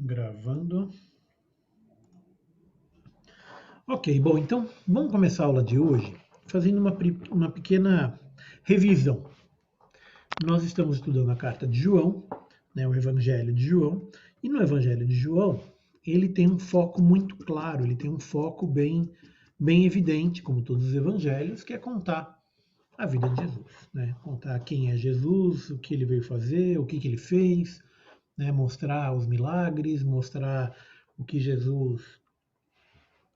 Gravando. Ok, bom, então vamos começar a aula de hoje fazendo uma pequena revisão. Nós estamos estudando a carta de João, né, o Evangelho de João, e no Evangelho de João ele tem um foco muito claro, ele tem um foco bem evidente, como todos os evangelhos, que é contar a vida de Jesus, né? Contar quem é Jesus, o que ele veio fazer, o que ele fez, né? Mostrar os milagres, mostrar o que Jesus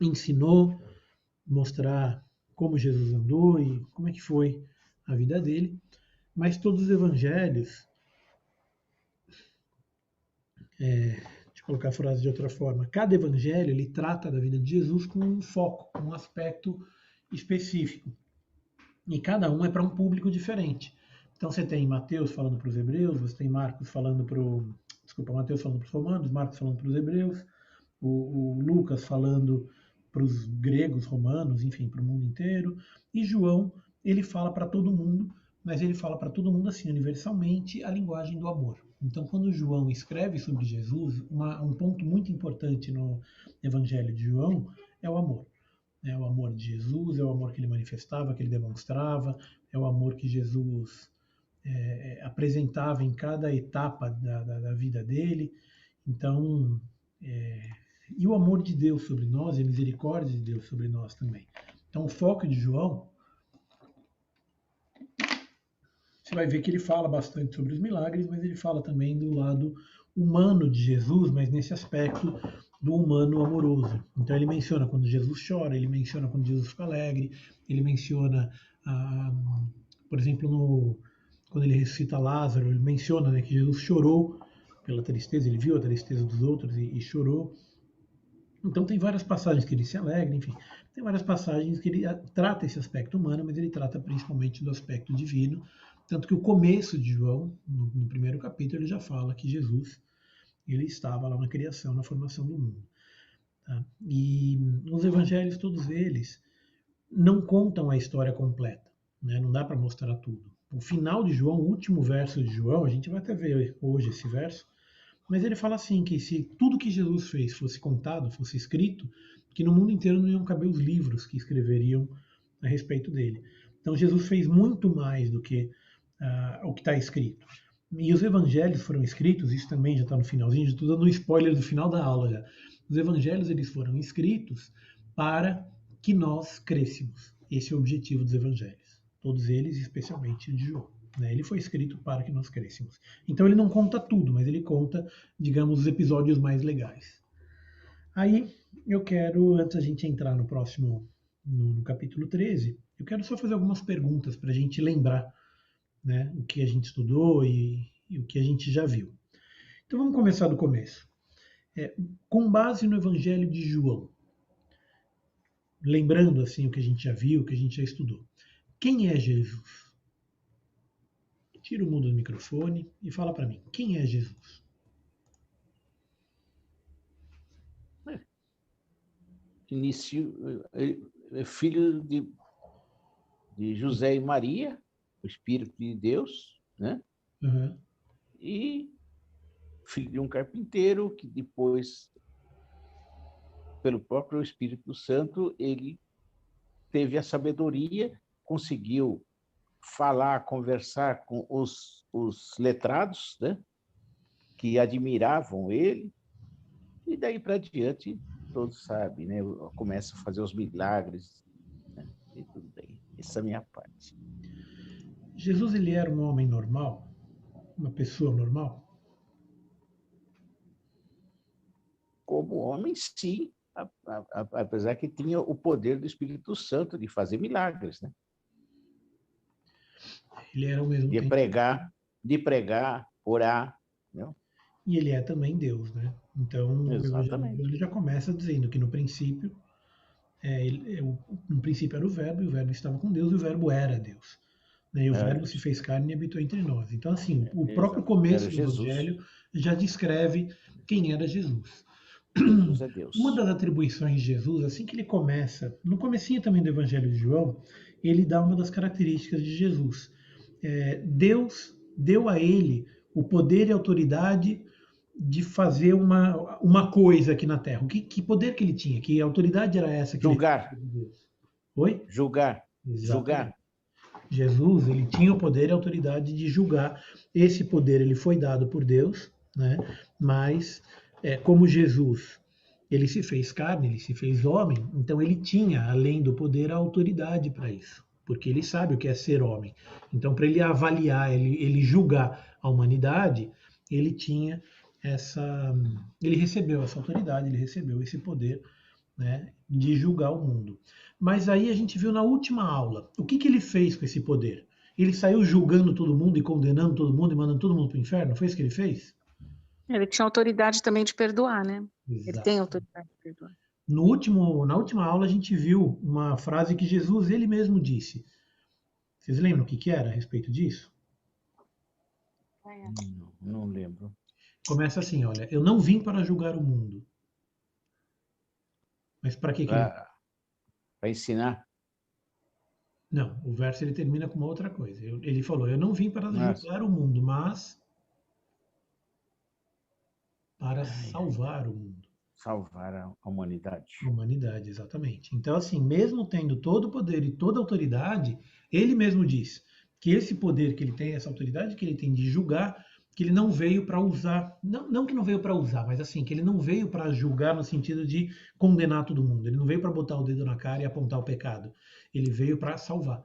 ensinou, mostrar como Jesus andou e como é que foi a vida dele. Mas todos os evangelhos, deixa eu colocar a frase de outra forma, cada evangelho ele trata da vida de Jesus com um foco, com um aspecto específico. E cada um é para um público diferente. Então você tem Mateus falando para os hebreus, você tem Marcos falando para o... Desculpa, Mateus falando para os romanos, Marcos falando para os hebreus, o Lucas falando para os gregos, romanos, enfim, para o mundo inteiro. E João, ele fala para todo mundo, mas ele fala para todo mundo assim, universalmente, a linguagem do amor. Então, quando João escreve sobre Jesus, um ponto muito importante no Evangelho de João é o amor. É o amor de Jesus, é o amor que ele manifestava, que ele demonstrava, é o amor que Jesus apresentava em cada etapa da vida dele. Então, e o amor de Deus sobre nós e a misericórdia de Deus sobre nós também. Então, o foco de João, você vai ver que ele fala bastante sobre os milagres, mas ele fala também do lado humano de Jesus, mas nesse aspecto do humano amoroso. Então, ele menciona quando Jesus chora, ele menciona quando Jesus fica alegre, ele menciona, por exemplo, quando ele ressuscita Lázaro, ele menciona, né, que Jesus chorou pela tristeza, ele viu a tristeza dos outros e chorou. Então tem várias passagens que ele se alegra, enfim, tem várias passagens que ele trata esse aspecto humano, mas ele trata principalmente do aspecto divino, tanto que o começo de João, no primeiro capítulo, ele já fala que Jesus, ele estava lá na criação, na formação do mundo. Tá? E os evangelhos, todos eles, não contam a história completa, né? Não dá para mostrar tudo. O final de João, o último verso de João, a gente vai até ver hoje esse verso, mas ele fala assim, que se tudo que Jesus fez fosse contado, fosse escrito, que no mundo inteiro não iam caber os livros que escreveriam a respeito dele. Então Jesus fez muito mais do que o que está escrito. E os evangelhos foram escritos, isso também já está no finalzinho, já estou dando um spoiler do final da aula já. Os evangelhos eles foram escritos para que nós crescêssemos. Esse é o objetivo dos evangelhos. Todos eles, especialmente o de João. Ele foi escrito para que nós crescêssemos. Então ele não conta tudo, mas ele conta, digamos, os episódios mais legais. Aí eu quero, antes da gente entrar no próximo, no capítulo 13, eu quero só fazer algumas perguntas para a gente lembrar, né, o que a gente estudou e o que a gente já viu. Então vamos começar do começo. Com base no Evangelho de João, lembrando assim o que a gente já viu, o que a gente já estudou. Quem é Jesus? Tira o mudo do microfone e fala para mim, quem é Jesus? Filho de José e Maria, o Espírito de Deus, né? Uhum. E filho de um carpinteiro que depois, pelo próprio Espírito Santo, ele teve a sabedoria, conseguiu falar, conversar com os letrados, né? Que admiravam ele, e daí para diante, todos sabem, né? Começa a fazer os milagres, né? E tudo bem. Essa é a minha parte. Jesus ele era um homem normal? Uma pessoa normal? Como homem, sim, apesar que tinha o poder do Espírito Santo de fazer milagres, né? Ele era ao mesmo de tempo... pregar, orar, né? E ele é também Deus, né? Então, o Evangelho ele já começa dizendo que no princípio, no princípio era o Verbo, e o Verbo estava com Deus, e o Verbo era Deus. Né? E o Verbo se fez carne e habitou entre nós. Então, assim, o próprio começo do Evangelho já descreve quem era Jesus. Jesus é Deus. Uma das atribuições de Jesus, assim que ele começa, no comecinho também do Evangelho de João, ele dá uma das características de Jesus. Deus deu a ele o poder e a autoridade de fazer uma coisa aqui na Terra. Que poder que ele tinha? Que autoridade era essa que ele Julgar, tinha de Deus? Oi? julgar, Exatamente. julgar. Jesus, ele tinha o poder e a autoridade de julgar. Esse poder ele foi dado por Deus, né? Mas como Jesus, ele se fez carne, ele se fez homem, então ele tinha, além do poder, a autoridade para isso, porque ele sabe o que é ser homem. Então, para ele avaliar, ele julgar a humanidade, ele tinha ele recebeu essa autoridade, ele recebeu esse poder, né, de julgar o mundo. Mas aí a gente viu na última aula, o que ele fez com esse poder? Ele saiu julgando todo mundo e condenando todo mundo e mandando todo mundo para o inferno? Foi isso que ele fez? Ele tinha autoridade também de perdoar, né? Ele Exato. tem autoridade de perdoar. Na última aula a gente viu uma frase que Jesus ele mesmo disse. Vocês lembram o que era a respeito disso? Não lembro. Começa assim, olha, eu não vim para julgar o mundo. Mas para que ele... Para ensinar. Não, o verso ele termina com uma outra coisa. Ele falou, eu não vim para julgar o mundo, mas para salvar o mundo. Salvar a humanidade. A humanidade, exatamente. Então, assim, mesmo tendo todo o poder e toda a autoridade, ele mesmo diz que esse poder que ele tem, essa autoridade que ele tem de julgar, que ele não veio para usar, não que não veio para usar, mas assim, que ele não veio para julgar no sentido de condenar todo mundo. Ele não veio para botar o dedo na cara e apontar o pecado. Ele veio para salvar.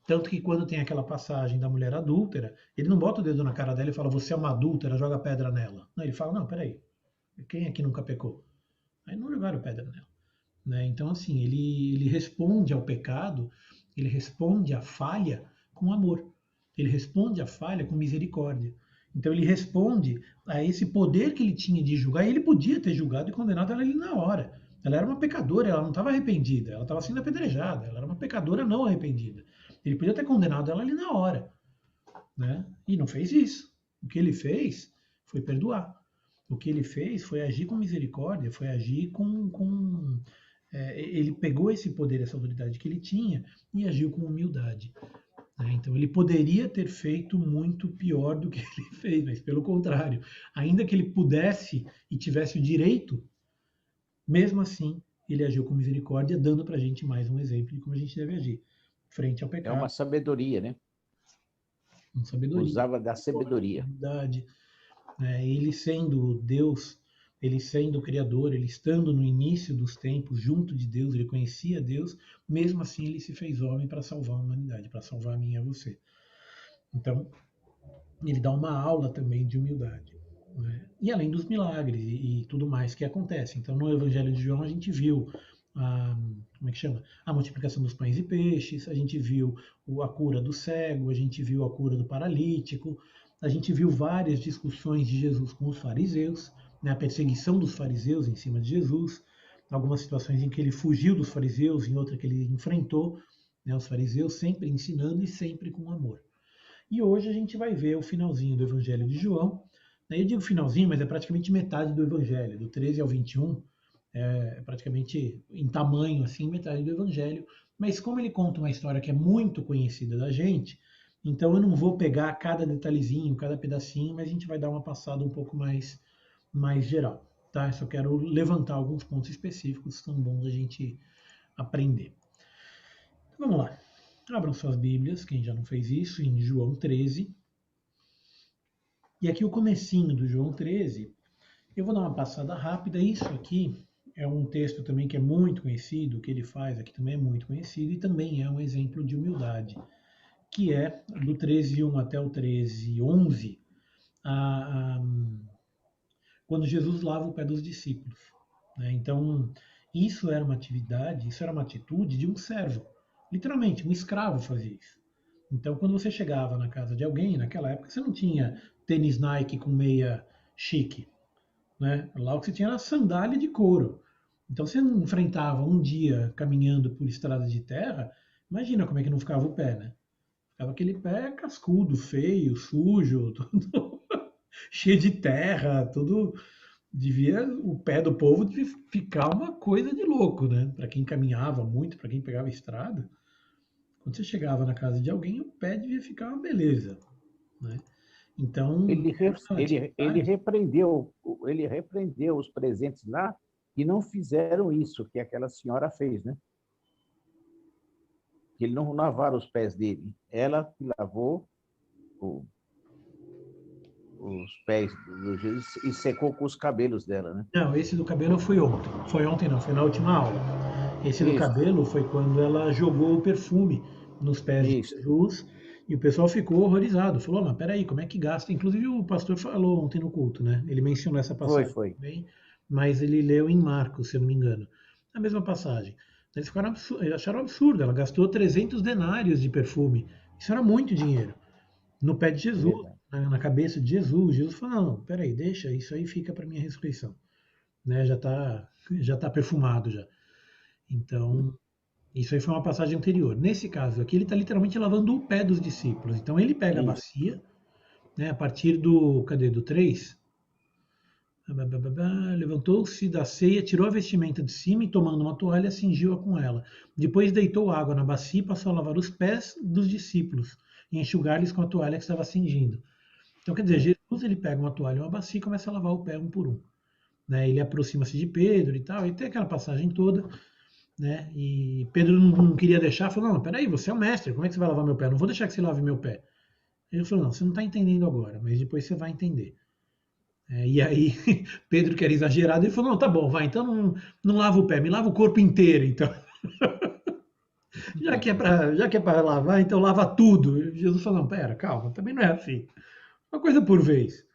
Tanto que quando tem aquela passagem da mulher adúltera, ele não bota o dedo na cara dela e fala, você é uma adúltera, joga pedra nela. Não, ele fala, não, peraí, quem aqui nunca pecou? Aí não jogaram pedra nela. Né? Então, assim, ele responde ao pecado, ele responde à falha com amor. Ele responde à falha com misericórdia. Então, ele responde a esse poder que ele tinha de julgar. E ele podia ter julgado e condenado ela ali na hora. Ela era uma pecadora, ela não estava arrependida, ela estava sendo apedrejada, ela era uma pecadora não arrependida. Ele podia ter condenado ela ali na hora. Né? E não fez isso. O que ele fez foi perdoar. O que ele fez foi agir com misericórdia, foi agir ele pegou esse poder, essa autoridade que ele tinha e agiu com humildade. Né? Então ele poderia ter feito muito pior do que ele fez, mas pelo contrário, ainda que ele pudesse e tivesse o direito, mesmo assim ele agiu com misericórdia, dando para a gente mais um exemplo de como a gente deve agir frente ao pecado. É uma sabedoria, né? Uma sabedoria. Usava da sabedoria. Ele sendo Deus, ele sendo o Criador, ele estando no início dos tempos junto de Deus, ele conhecia Deus, mesmo assim ele se fez homem para salvar a humanidade, para salvar a mim e a você. Então, ele dá uma aula também de humildade. Né? E além dos milagres e tudo mais que acontece. Então, no Evangelho de João, a gente viu a multiplicação dos pães e peixes, a gente viu a cura do cego, a gente viu a cura do paralítico, a gente viu várias discussões de Jesus com os fariseus, né, a perseguição dos fariseus em cima de Jesus, algumas situações em que ele fugiu dos fariseus, em outra que ele enfrentou, né, os fariseus, sempre ensinando e sempre com amor. E hoje a gente vai ver o finalzinho do Evangelho de João. Eu digo finalzinho, mas é praticamente metade do Evangelho, do 13 ao 21, praticamente em tamanho, assim, metade do Evangelho. Mas como ele conta uma história que é muito conhecida da gente, então eu não vou pegar cada detalhezinho, cada pedacinho, mas a gente vai dar uma passada um pouco mais geral. Tá? Eu só quero levantar alguns pontos específicos que são bons a gente aprender. Então, vamos lá. Abram suas Bíblias, quem já não fez isso, em João 13. E aqui o comecinho do João 13, eu vou dar uma passada rápida. Isso aqui é um texto também que é muito conhecido, o que ele faz aqui também é muito conhecido e também é um exemplo de humildade, que é do 13:1 até o 13:11, quando Jesus lava o pé dos discípulos. Né? Então, isso era uma atividade, isso era uma atitude de um servo. Literalmente, um escravo fazia isso. Então, quando você chegava na casa de alguém, naquela época você não tinha tênis Nike com meia chique. Né? Lá o que você tinha era sandália de couro. Então, você enfrentava um dia caminhando por estrada de terra, imagina como é que não ficava o pé, né? Ficava aquele pé cascudo, feio, sujo, tudo cheio de terra, tudo. O pé do povo devia ficar uma coisa de louco, né? Para quem caminhava muito, para quem pegava estrada. Quando você chegava na casa de alguém, o pé devia ficar uma beleza, né? Então, Ele repreendeu os presentes lá que não fizeram isso que aquela senhora fez, né? Que ele não lavaram os pés dele. Ela que lavou os pés do Jesus e secou com os cabelos dela, né? não, esse do cabelo foi ontem. Foi ontem não, foi na última aula. Esse do Isso, cabelo foi quando ela jogou o perfume nos pés de isso. Jesus e o pessoal ficou horrorizado. Falou, mas peraí, como é que gasta? Inclusive o pastor falou ontem no culto, né? Ele mencionou essa passagem Foi. também, mas ele leu em Marcos, se eu não me engano. A mesma passagem. Eles acharam absurdo. Ela gastou 300 denários de perfume. Isso era muito dinheiro. No pé de É Jesus, verdade. na cabeça de Jesus. Jesus falou, não, peraí, deixa, isso aí fica para minha ressurreição. Né? Já tá perfumado já. Então, isso aí foi uma passagem anterior. Nesse caso aqui, ele está literalmente lavando o pé dos discípulos. Então, ele pega a Isso. bacia, né, a partir do, cadê, do 3, levantou-se da ceia, tirou a vestimenta de cima e, tomando uma toalha, cingiu-a com ela. Depois deitou água na bacia e passou a lavar os pés dos discípulos e enxugar-lhes com a toalha que estava cingindo. Então, quer dizer, Jesus ele pega uma toalha e uma bacia e começa a lavar o pé um por um. Né? Ele aproxima-se de Pedro e tal, e tem aquela passagem toda. Né? E Pedro não queria deixar, falou, não, peraí, você é o mestre, como é que você vai lavar meu pé? Eu não vou deixar que você lave meu pé. Ele falou, não, você não está entendendo agora, mas depois você vai entender. E aí, Pedro, que era exagerado, ele falou, não, tá bom, vai, então não lava o pé, me lava o corpo inteiro, então. Já que é para lavar, então lava tudo. Jesus falou, não, pera, calma, também não é assim. Uma coisa por vez.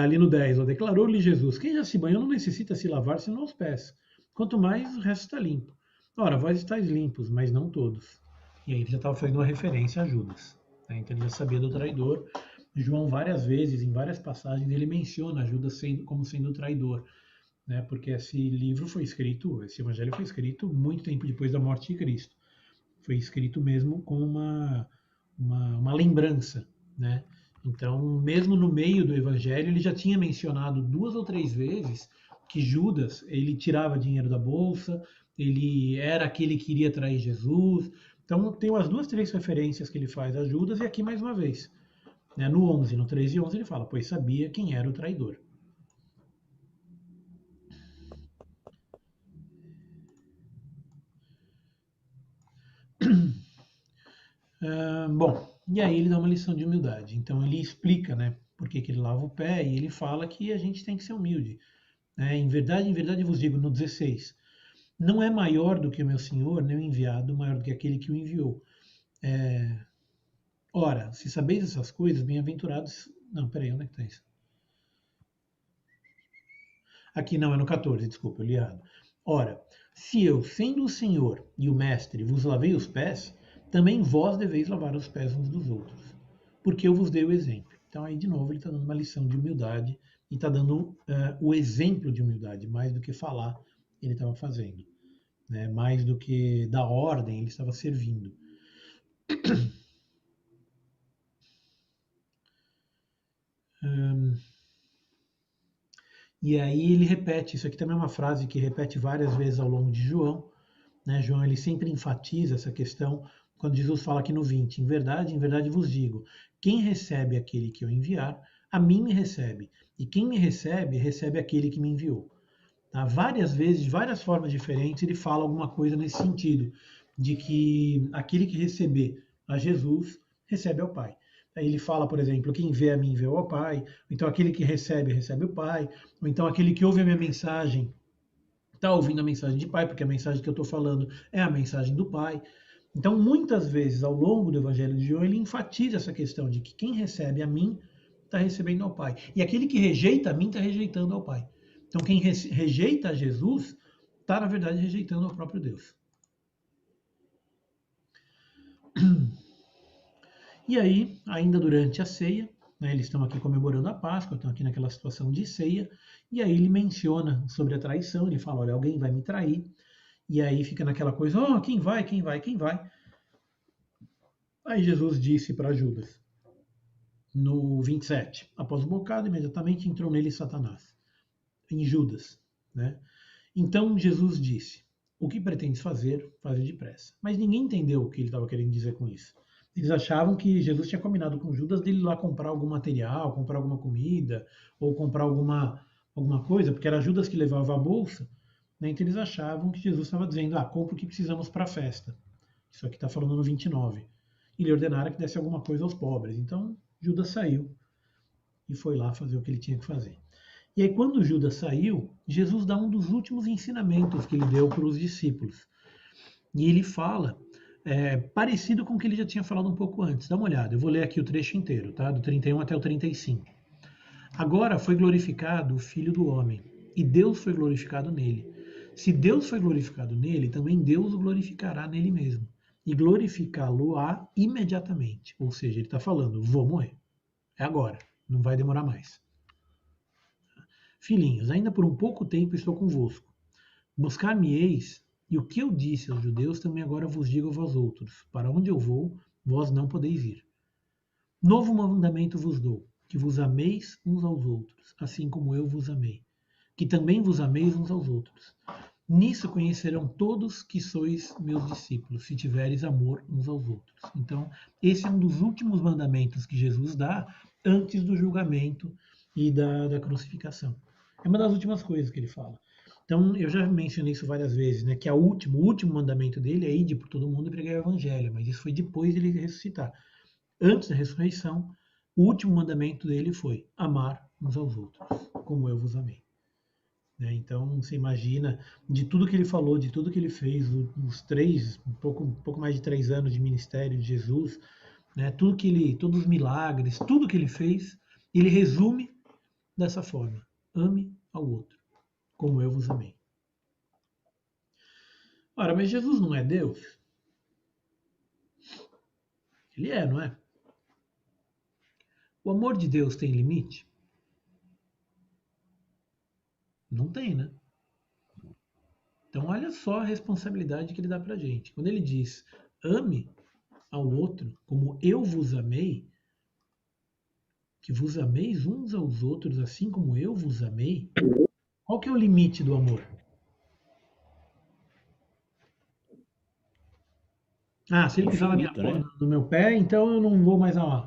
Ali no 10, declarou-lhe Jesus, quem já se banhou não necessita se lavar senão os pés. Quanto mais, o resto está limpo. Ora, vós estáis limpos, mas não todos. E aí ele já estava fazendo uma referência a Judas. Né? Então ele já sabia do traidor. João, várias vezes, em várias passagens, ele menciona Judas como sendo traidor. Né? Porque esse evangelho foi escrito muito tempo depois da morte de Cristo. Foi escrito mesmo com uma lembrança. Né? Então, mesmo no meio do evangelho, ele já tinha mencionado 2 ou 3 vezes que Judas, ele tirava dinheiro da bolsa, ele era aquele que iria trair Jesus. Então, tem umas 2, 3 referências que ele faz a Judas, e aqui mais uma vez. Né? No 11, no 3 e 11, ele fala, pois sabia quem era o traidor. Bom, e aí ele dá uma lição de humildade. Então, ele explica, né, por que ele lava o pé, e ele fala que a gente tem que ser humilde. Né? Em verdade vos digo, no 16, não é maior do que o meu Senhor, nem o enviado, maior do que aquele que o enviou. Ora, se sabeis essas coisas, bem-aventurados... Não, peraí, onde é que está isso? Aqui não, é no 14, desculpa, eu li errado. Ora, se eu, sendo o Senhor e o Mestre, vos lavei os pés, também vós deveis lavar os pés uns dos outros, porque eu vos dei o exemplo. Então aí, de novo, ele está dando uma lição de humildade e está dando o exemplo de humildade, mais do que falar, ele estava fazendo. Né? Mais do que dar ordem, ele estava servindo. E aí ele repete, isso aqui também é uma frase que repete várias vezes ao longo de João. Né? João ele sempre enfatiza essa questão quando Jesus fala aqui no 20, em verdade vos digo, quem recebe aquele que eu enviar, a mim me recebe, e quem me recebe, recebe aquele que me enviou. Tá? Várias vezes, de várias formas diferentes, ele fala alguma coisa nesse sentido, de que aquele que receber a Jesus, recebe ao Pai. Aí ele fala, por exemplo, quem vê a mim, vê ao Pai. Então aquele que recebe, recebe o Pai. Ou então aquele que ouve a minha mensagem, está ouvindo a mensagem de Pai, porque a mensagem que eu estou falando é a mensagem do Pai. Então, muitas vezes, ao longo do Evangelho de João, ele enfatiza essa questão de que quem recebe a mim está recebendo ao Pai. E aquele que rejeita a mim está rejeitando ao Pai. Então, quem rejeita a Jesus está, na verdade, rejeitando ao próprio Deus. E aí, ainda durante a ceia, né, eles estão aqui comemorando a Páscoa, estão aqui naquela situação de ceia, e aí ele menciona sobre a traição, ele fala, olha, alguém vai me trair, e aí fica naquela coisa, oh, quem vai, quem vai, quem vai? Aí Jesus disse para Judas, no 27, após o bocado, imediatamente entrou nele Satanás, em Judas, né? Então Jesus disse, o que pretendes fazer, faze depressa. Mas ninguém entendeu o que ele estava querendo dizer com isso. Eles achavam que Jesus tinha combinado com Judas de ir lá comprar algum material, comprar alguma comida, ou comprar alguma coisa, porque era Judas que levava a bolsa, né? Então eles achavam que Jesus estava dizendo, compra o que precisamos para a festa. Isso aqui está falando no 29. E lhe ordenara que desse alguma coisa aos pobres. Então Judas saiu e foi lá fazer o que ele tinha que fazer. E aí quando Judas saiu, Jesus dá um dos últimos ensinamentos que ele deu para os discípulos. E ele fala parecido com o que ele já tinha falado um pouco antes. Dá uma olhada, eu vou ler aqui o trecho inteiro, tá? Do 31 até o 35. Agora foi glorificado o Filho do Homem, e Deus foi glorificado nele. Se Deus foi glorificado nele, também Deus o glorificará nele mesmo, e glorificá-lo-á imediatamente. Ou seja, ele está falando, vou morrer. É agora, não vai demorar mais. Filhinhos, ainda por um pouco tempo estou convosco. Buscar-me-eis, e o que eu disse aos judeus também agora vos digo a vós outros: para onde eu vou, vós não podeis ir. Novo mandamento vos dou, que vos ameis uns aos outros, assim como eu vos amei. Que também vos ameis uns aos outros. Nisso conhecerão todos que sois meus discípulos, se tiveres amor uns aos outros. Então, esse é um dos últimos mandamentos que Jesus dá antes do julgamento e da crucificação. É uma das últimas coisas que ele fala. Então, eu já mencionei isso várias vezes, né? Que o último mandamento dele é ir por todo mundo e pregar o evangelho, mas isso foi depois dele ressuscitar. Antes da ressurreição, o último mandamento dele foi amar uns aos outros, como eu vos amei. Né? Então, você imagina, de tudo que ele falou, de tudo que ele fez, um pouco mais de 3 anos de ministério de Jesus, né? Todos os milagres, tudo que ele fez, ele resume dessa forma: ame ao outro, como eu vos amei. Ora, mas Jesus não é Deus? Ele é, não é? O amor de Deus tem limite? Não tem, né? Então, olha só a responsabilidade que ele dá pra gente. Quando ele diz, ame ao outro como eu vos amei, que vos ameis uns aos outros assim como eu vos amei, qual que é o limite do amor? Se ele pisar Infinito, né? no meu pé, então eu não vou mais amar.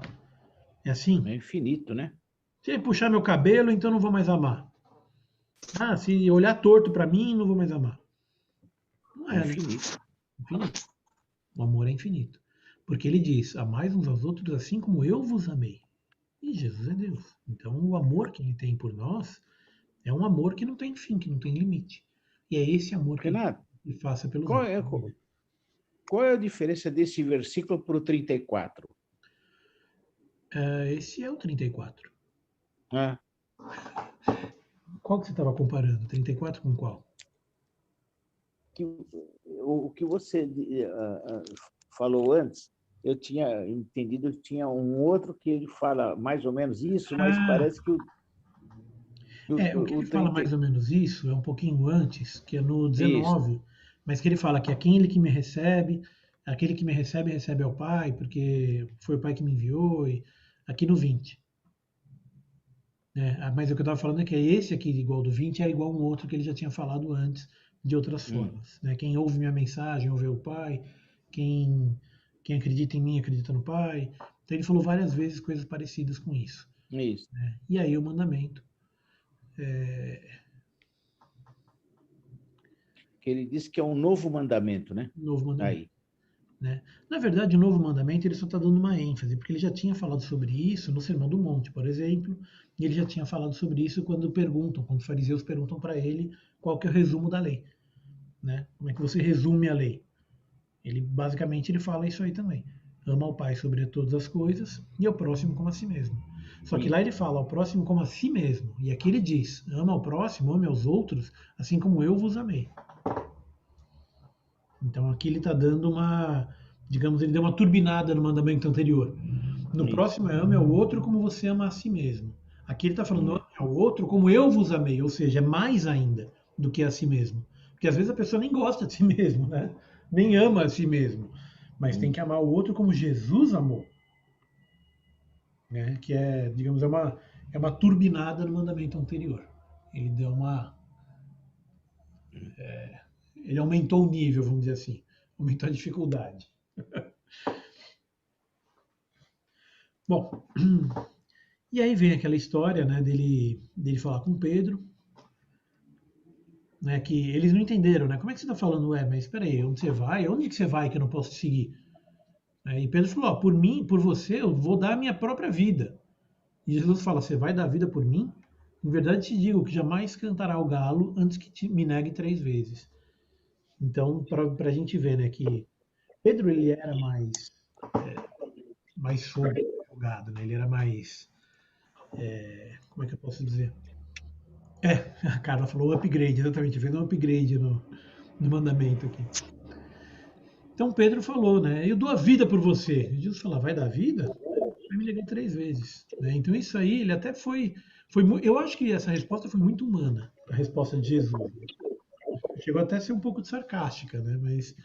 É assim? É infinito, né? Se ele puxar meu cabelo, então eu não vou mais amar. Se olhar torto pra mim, não vou mais amar. Não É é, né? infinito. Infinito. O amor é infinito. Porque ele diz, amais uns aos outros assim como eu vos amei. E Jesus é Deus. Então o amor que ele tem por nós é um amor que não tem fim, que não tem limite. E é esse amor que Renato, ele faça pelos qual outros. é, qual é a diferença desse versículo para o 34? Esse é o 34. Ah, Qual que você estava comparando? 34 com qual? o que você falou antes, eu tinha entendido que tinha um outro que ele fala mais ou menos isso, mas Ah, parece que o que o ele fala 30... mais ou menos isso é um pouquinho antes, que é no Isso, 19, mas que ele fala que aquele que me recebe, recebe ao Pai, porque foi o Pai que me enviou, e aqui no 20. Né? Mas o que eu estava falando é que esse aqui, igual do 20, é igual um outro que ele já tinha falado antes, de outras formas. Né? Quem ouve minha mensagem ouve o Pai, quem acredita em mim acredita no Pai. Então ele falou várias vezes coisas parecidas com isso. isso. Né? E aí o mandamento. Que ele diz que é um novo mandamento, né? Novo mandamento. Aí. Né? Na verdade, o novo mandamento ele só está dando uma ênfase, porque ele já tinha falado sobre isso no Sermão do Monte, por exemplo, e ele já tinha falado sobre isso quando os fariseus perguntam para ele qual que é o resumo da lei. Né? Como é que você resume a lei? Ele fala isso aí também. Ama ao Pai sobre todas as coisas e ao próximo como a si mesmo. Só que lá ele fala ao próximo como a si mesmo. E aqui ele diz: ama ao próximo, ame aos outros, assim como eu vos amei. Então aqui ele está dando ele deu uma turbinada no mandamento anterior. No próximo é ame ao outro como você ama a si mesmo. Aqui ele está falando ame ao outro como eu vos amei, ou seja, é mais ainda do que a si mesmo. Porque às vezes a pessoa nem gosta de si mesmo, né? Nem ama a si mesmo. Mas tem que amar o outro como Jesus amou. Né? Que é, digamos, é uma turbinada no mandamento anterior. Ele deu uma. Ele aumentou o nível, vamos dizer assim. Aumentou a dificuldade. Bom, e aí vem aquela história, né, dele falar com Pedro, né, que eles não entenderam, né? Como é que você está falando, mas espera aí, onde você vai? Onde que você vai que eu não posso te seguir? E Pedro falou, ó, por mim, por você, eu vou dar a minha própria vida. E Jesus fala, você vai dar a vida por mim? Em verdade te digo que jamais cantará o galo antes que me negue 3 vezes. Então, para a gente ver, né, que Pedro ele era mais folgado, né? Ele era mais, como é que eu posso dizer? A Carla falou upgrade, exatamente, fez um upgrade no mandamento aqui. Então Pedro falou, né? Eu dou a vida por você. E Jesus falou, vai dar a vida? Vai me negar 3 vezes. Né? Então isso aí, ele até eu acho que essa resposta foi muito humana, a resposta de Jesus. Chegou até a ser um pouco sarcástica, né? Mas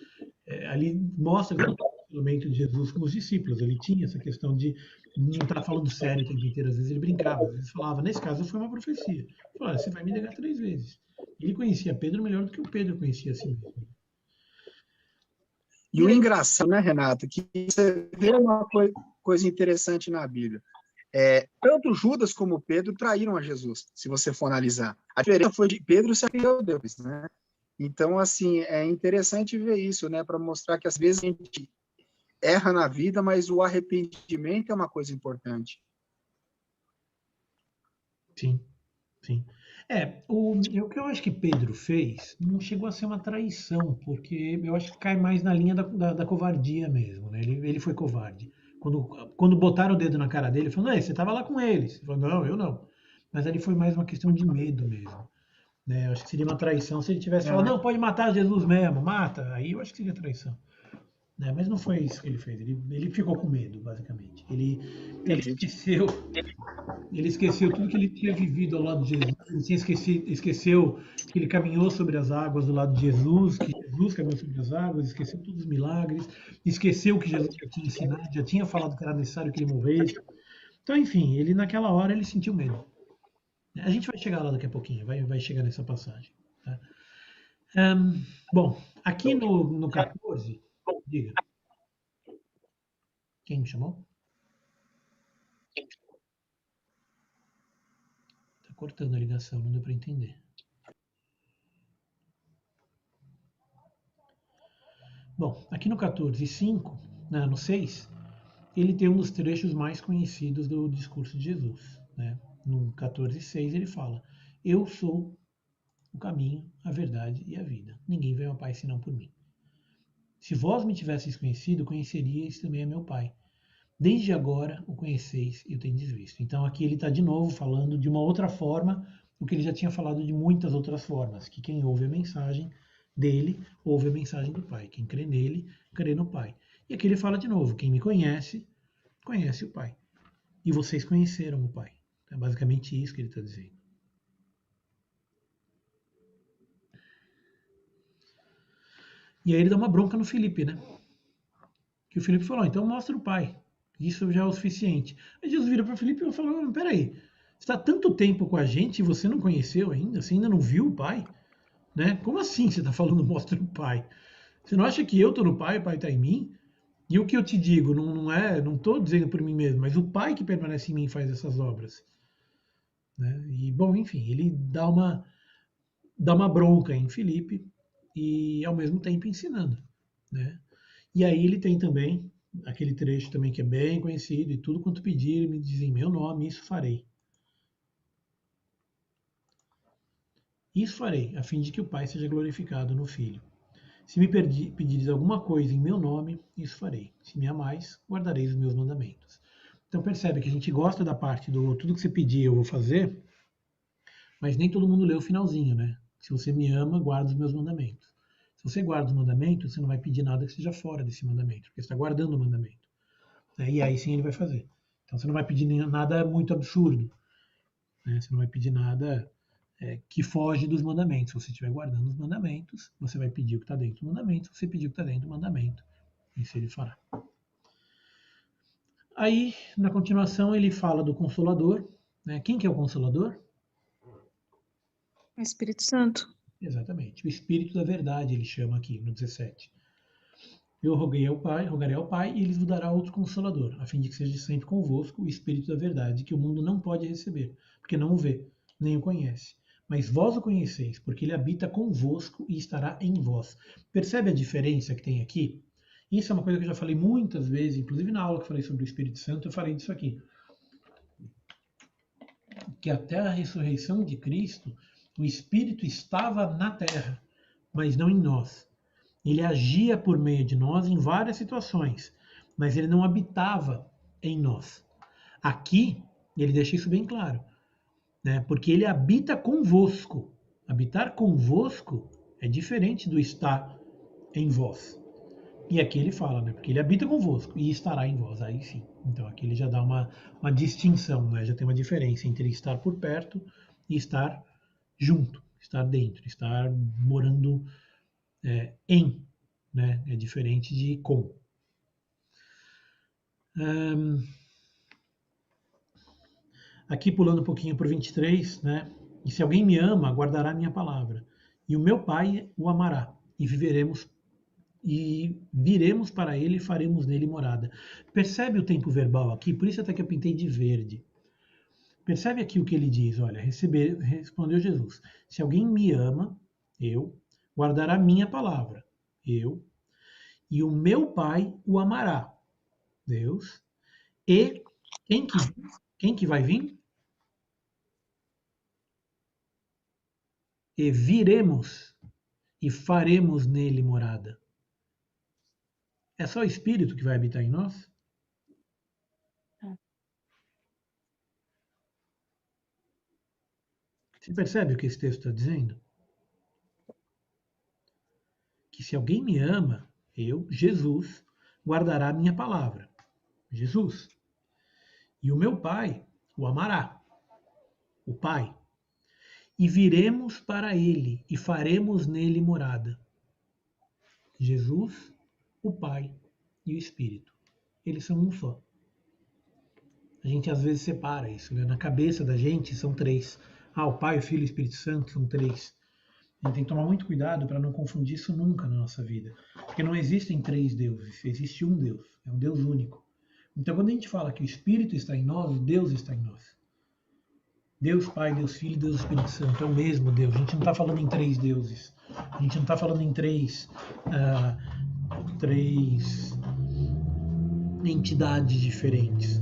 ali mostra também o elemento de Jesus com os discípulos. Ele tinha essa questão de não estar falando sério o tempo inteiro. Às vezes ele brincava, às vezes falava. Nesse caso foi uma profecia. Ele falou, olha, você vai me negar 3 vezes. Ele conhecia Pedro melhor do que o Pedro conhecia a si mesmo. E o engraçado, né, Renato, que você vê uma coisa interessante na Bíblia. Tanto Judas como Pedro traíram a Jesus, se você for analisar. A diferença foi de Pedro se arrependeu depois, né? Então, assim, é interessante ver isso, né, para mostrar que às vezes a gente erra na vida, mas o arrependimento é uma coisa importante. Sim, sim. O que eu acho que Pedro fez não chegou a ser uma traição, porque eu acho que cai mais na linha da covardia mesmo, né? Ele foi covarde. Quando botaram o dedo na cara dele, falou, você estava lá com eles. Ele falou, não, eu não. Mas ali foi mais uma questão de medo mesmo. Né? Eu acho que seria uma traição se ele tivesse falado, não, pode matar Jesus mesmo, mata. Aí eu acho que seria traição. Né? Mas não foi isso que ele fez. Ele ficou com medo, basicamente. Ele esqueceu tudo que ele tinha vivido ao lado de Jesus. Ele esqueceu que ele caminhou sobre as águas do lado de Jesus, que Jesus caminhou sobre as águas, esqueceu todos os milagres, esqueceu que Jesus já tinha ensinado, já tinha falado que era necessário que ele morresse. Então, enfim, ele naquela hora ele sentiu medo. A gente vai chegar lá daqui a pouquinho, vai chegar nessa passagem. Tá? Bom, aqui no 14, diga. Quem me chamou? Tá cortando a ligação, não deu para entender. Bom, aqui no 14:5, no 6, ele tem um dos trechos mais conhecidos do discurso de Jesus. Né? No 14:6 ele fala, eu sou o caminho, a verdade e a vida. Ninguém veio ao Pai senão por mim. Se vós me tivesseis conhecido, conheceríeis também a meu Pai. Desde agora o conheceis e o tendes visto. Então aqui ele está de novo falando de uma outra forma, o que ele já tinha falado de muitas outras formas, que quem ouve a mensagem dele, ouve a mensagem do Pai. Quem crê nele, crê no Pai. E aqui ele fala de novo, quem me conhece, conhece o Pai. E vocês conheceram o Pai. É basicamente isso que ele está dizendo. E aí ele dá uma bronca no Filipe, né? Que o Filipe falou, então mostra o Pai. Isso já é o suficiente. Aí Jesus vira para Filipe e fala, peraí, você está tanto tempo com a gente e você não conheceu ainda? Você ainda não viu o Pai? Né? Como assim você está falando mostra o Pai? Você não acha que eu estou no Pai, o Pai está em mim? E o que eu te digo, não estou dizendo por mim mesmo, mas o Pai que permanece em mim faz essas obras. Né? E, bom, enfim, ele dá uma bronca em Filipe e, ao mesmo tempo, ensinando. Né? E aí ele tem também aquele trecho também que é bem conhecido, e tudo quanto pedir, me dizem meu nome, isso farei. Isso farei, a fim de que o Pai seja glorificado no Filho. Se me pedires alguma coisa em meu nome, isso farei. Se me amais, guardareis os meus mandamentos. Então percebe que a gente gosta da parte do tudo que você pedir eu vou fazer, mas nem todo mundo lê o finalzinho, né? Se você me ama, guarda os meus mandamentos. Se você guarda os mandamentos, você não vai pedir nada que seja fora desse mandamento, porque você está guardando o mandamento. E aí sim ele vai fazer. Então você não vai pedir nada muito absurdo. Né? Você não vai pedir nada que foge dos mandamentos. Se você estiver guardando os mandamentos, você vai pedir o que está dentro do mandamento. Se você pedir o que está dentro do mandamento, isso ele fará. Aí, na continuação, ele fala do Consolador. Né? Quem que é o Consolador? O Espírito Santo. Exatamente. O Espírito da Verdade, ele chama aqui no 17. Eu rogarei ao Pai, e ele vos dará outro Consolador, a fim de que seja sempre convosco o Espírito da verdade, que o mundo não pode receber, porque não o vê, nem o conhece. Mas vós o conheceis, porque ele habita convosco e estará em vós. Percebe a diferença que tem aqui? Isso é uma coisa que eu já falei muitas vezes, inclusive na aula que eu falei sobre o Espírito Santo, eu falei disso aqui. Que até a ressurreição de Cristo, o Espírito estava na terra, mas não em nós. Ele agia por meio de nós em várias situações, mas ele não habitava em nós. Aqui, ele deixa isso bem claro, né? Porque ele habita convosco. Habitar convosco é diferente do estar em vós. E aqui ele fala, né? Porque ele habita convosco e estará em vós. Aí sim. Então aqui ele já dá uma distinção, né? Já tem uma diferença entre estar por perto e estar junto, estar dentro, estar morando em, né? É diferente de com. Aqui pulando um pouquinho para o 23, né? E se alguém me ama, guardará minha palavra, e o meu Pai o amará, e viremos para ele e faremos nele morada. Percebe o tempo verbal aqui? Por isso até que eu pintei de verde. Percebe aqui o que ele diz? Olha, respondeu Jesus: se alguém me ama, eu, guardará minha palavra, eu, e o meu Pai o amará, Deus, e quem que vai vir? E viremos e faremos nele morada. É só o Espírito que vai habitar em nós? Você percebe o que esse texto está dizendo? Que se alguém me ama, eu, Jesus, guardará a minha palavra. Jesus. E o meu Pai o amará. O Pai. E viremos para ele e faremos nele morada. Jesus, o Pai e o Espírito. Eles são um só. A gente às vezes separa isso, né? Na cabeça da gente são três. O Pai, o Filho e o Espírito Santo são três. A gente tem que tomar muito cuidado para não confundir isso nunca na nossa vida. Porque não existem três deuses, existe um Deus. É um Deus único. Então quando a gente fala que o Espírito está em nós, Deus está em nós. Deus Pai, Deus Filho e Deus Espírito Santo é o mesmo Deus. A gente não está falando em três deuses. A gente não está falando em três entidades diferentes.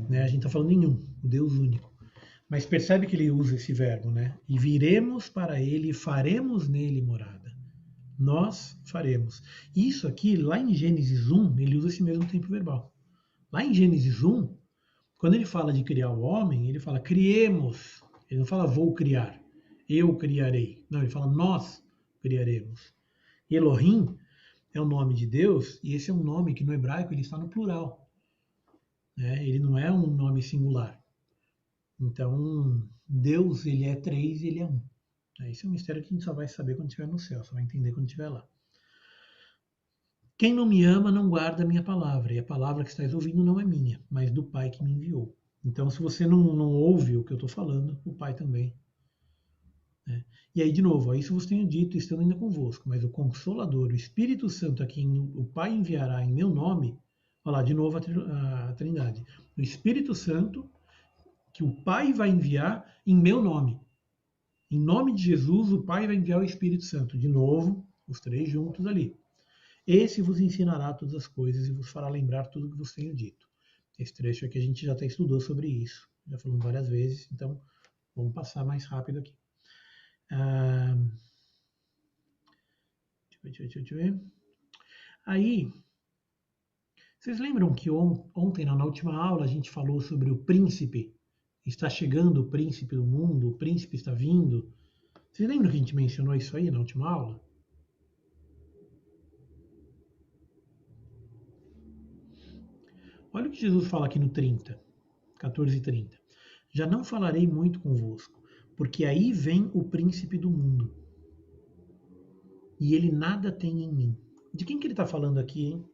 Né? A gente está falando em um, o Deus único. Mas percebe que ele usa esse verbo, né? E viremos para ele e faremos nele morada. Nós faremos. Isso aqui, lá em Gênesis 1, ele usa esse mesmo tempo verbal. Lá em Gênesis 1, quando ele fala de criar o homem, ele fala criemos. Ele não fala vou criar, eu criarei. Não, ele fala nós criaremos. Elohim é o nome de Deus, e esse é um nome que no hebraico ele está no plural. Né? Ele não é um nome singular. Então, Deus, ele é três e ele é um. Esse é um mistério que a gente só vai saber quando estiver no céu, só vai entender quando estiver lá. Quem não me ama não guarda a minha palavra, e a palavra que estás ouvindo não é minha, mas do Pai que me enviou. Então, se você não ouve o que eu estou falando, o Pai também. Né? E aí, de novo, isso vos tenho dito, estando ainda convosco, mas o Consolador, o Espírito Santo, a quem o Pai enviará em meu nome, olha lá, de novo a Trindade. O Espírito Santo, que o Pai vai enviar em meu nome. Em nome de Jesus, o Pai vai enviar o Espírito Santo. De novo, os três juntos ali. Esse vos ensinará todas as coisas e vos fará lembrar tudo o que vos tenho dito. Esse trecho aqui a gente já até estudou sobre isso. Já falamos várias vezes, então vamos passar mais rápido aqui. Deixa eu ver. Aí, vocês lembram que ontem, na última aula, a gente falou sobre o príncipe? Está chegando o príncipe do mundo, o príncipe está vindo. Vocês lembram que a gente mencionou isso aí na última aula? Olha o que Jesus fala aqui no 30, 14:30. Já não falarei muito convosco, porque aí vem o príncipe do mundo. E ele nada tem em mim. De quem que ele está falando aqui, hein?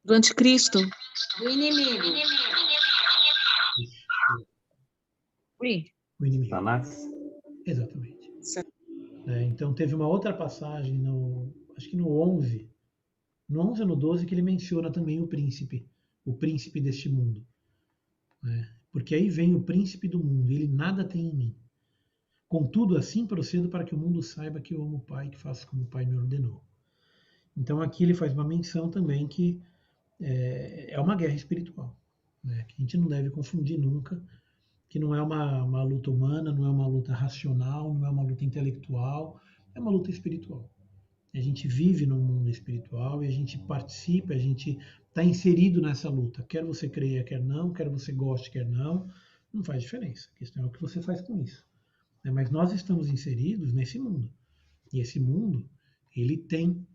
Do anticristo. Do inimigo. O inimigo. Satanás. Exatamente. Então teve uma outra passagem, acho que no 11, no 11 ou no 12 que ele menciona também o príncipe deste mundo. Né? Porque aí vem o príncipe do mundo, ele nada tem em mim. Contudo, assim procedo para que o mundo saiba que eu amo o Pai, que faço como o Pai me ordenou. Então aqui ele faz uma menção também que é uma guerra espiritual, né? Que a gente não deve confundir nunca, que não é uma luta humana, não é uma luta racional, não é uma luta intelectual, é uma luta espiritual. A gente vive no mundo espiritual e a gente participa, a gente está inserido nessa luta. Quer você creia, quer não, quer você goste, quer não faz diferença. A questão é o que você faz com isso. Mas nós estamos inseridos nesse mundo. E esse mundo, ele tem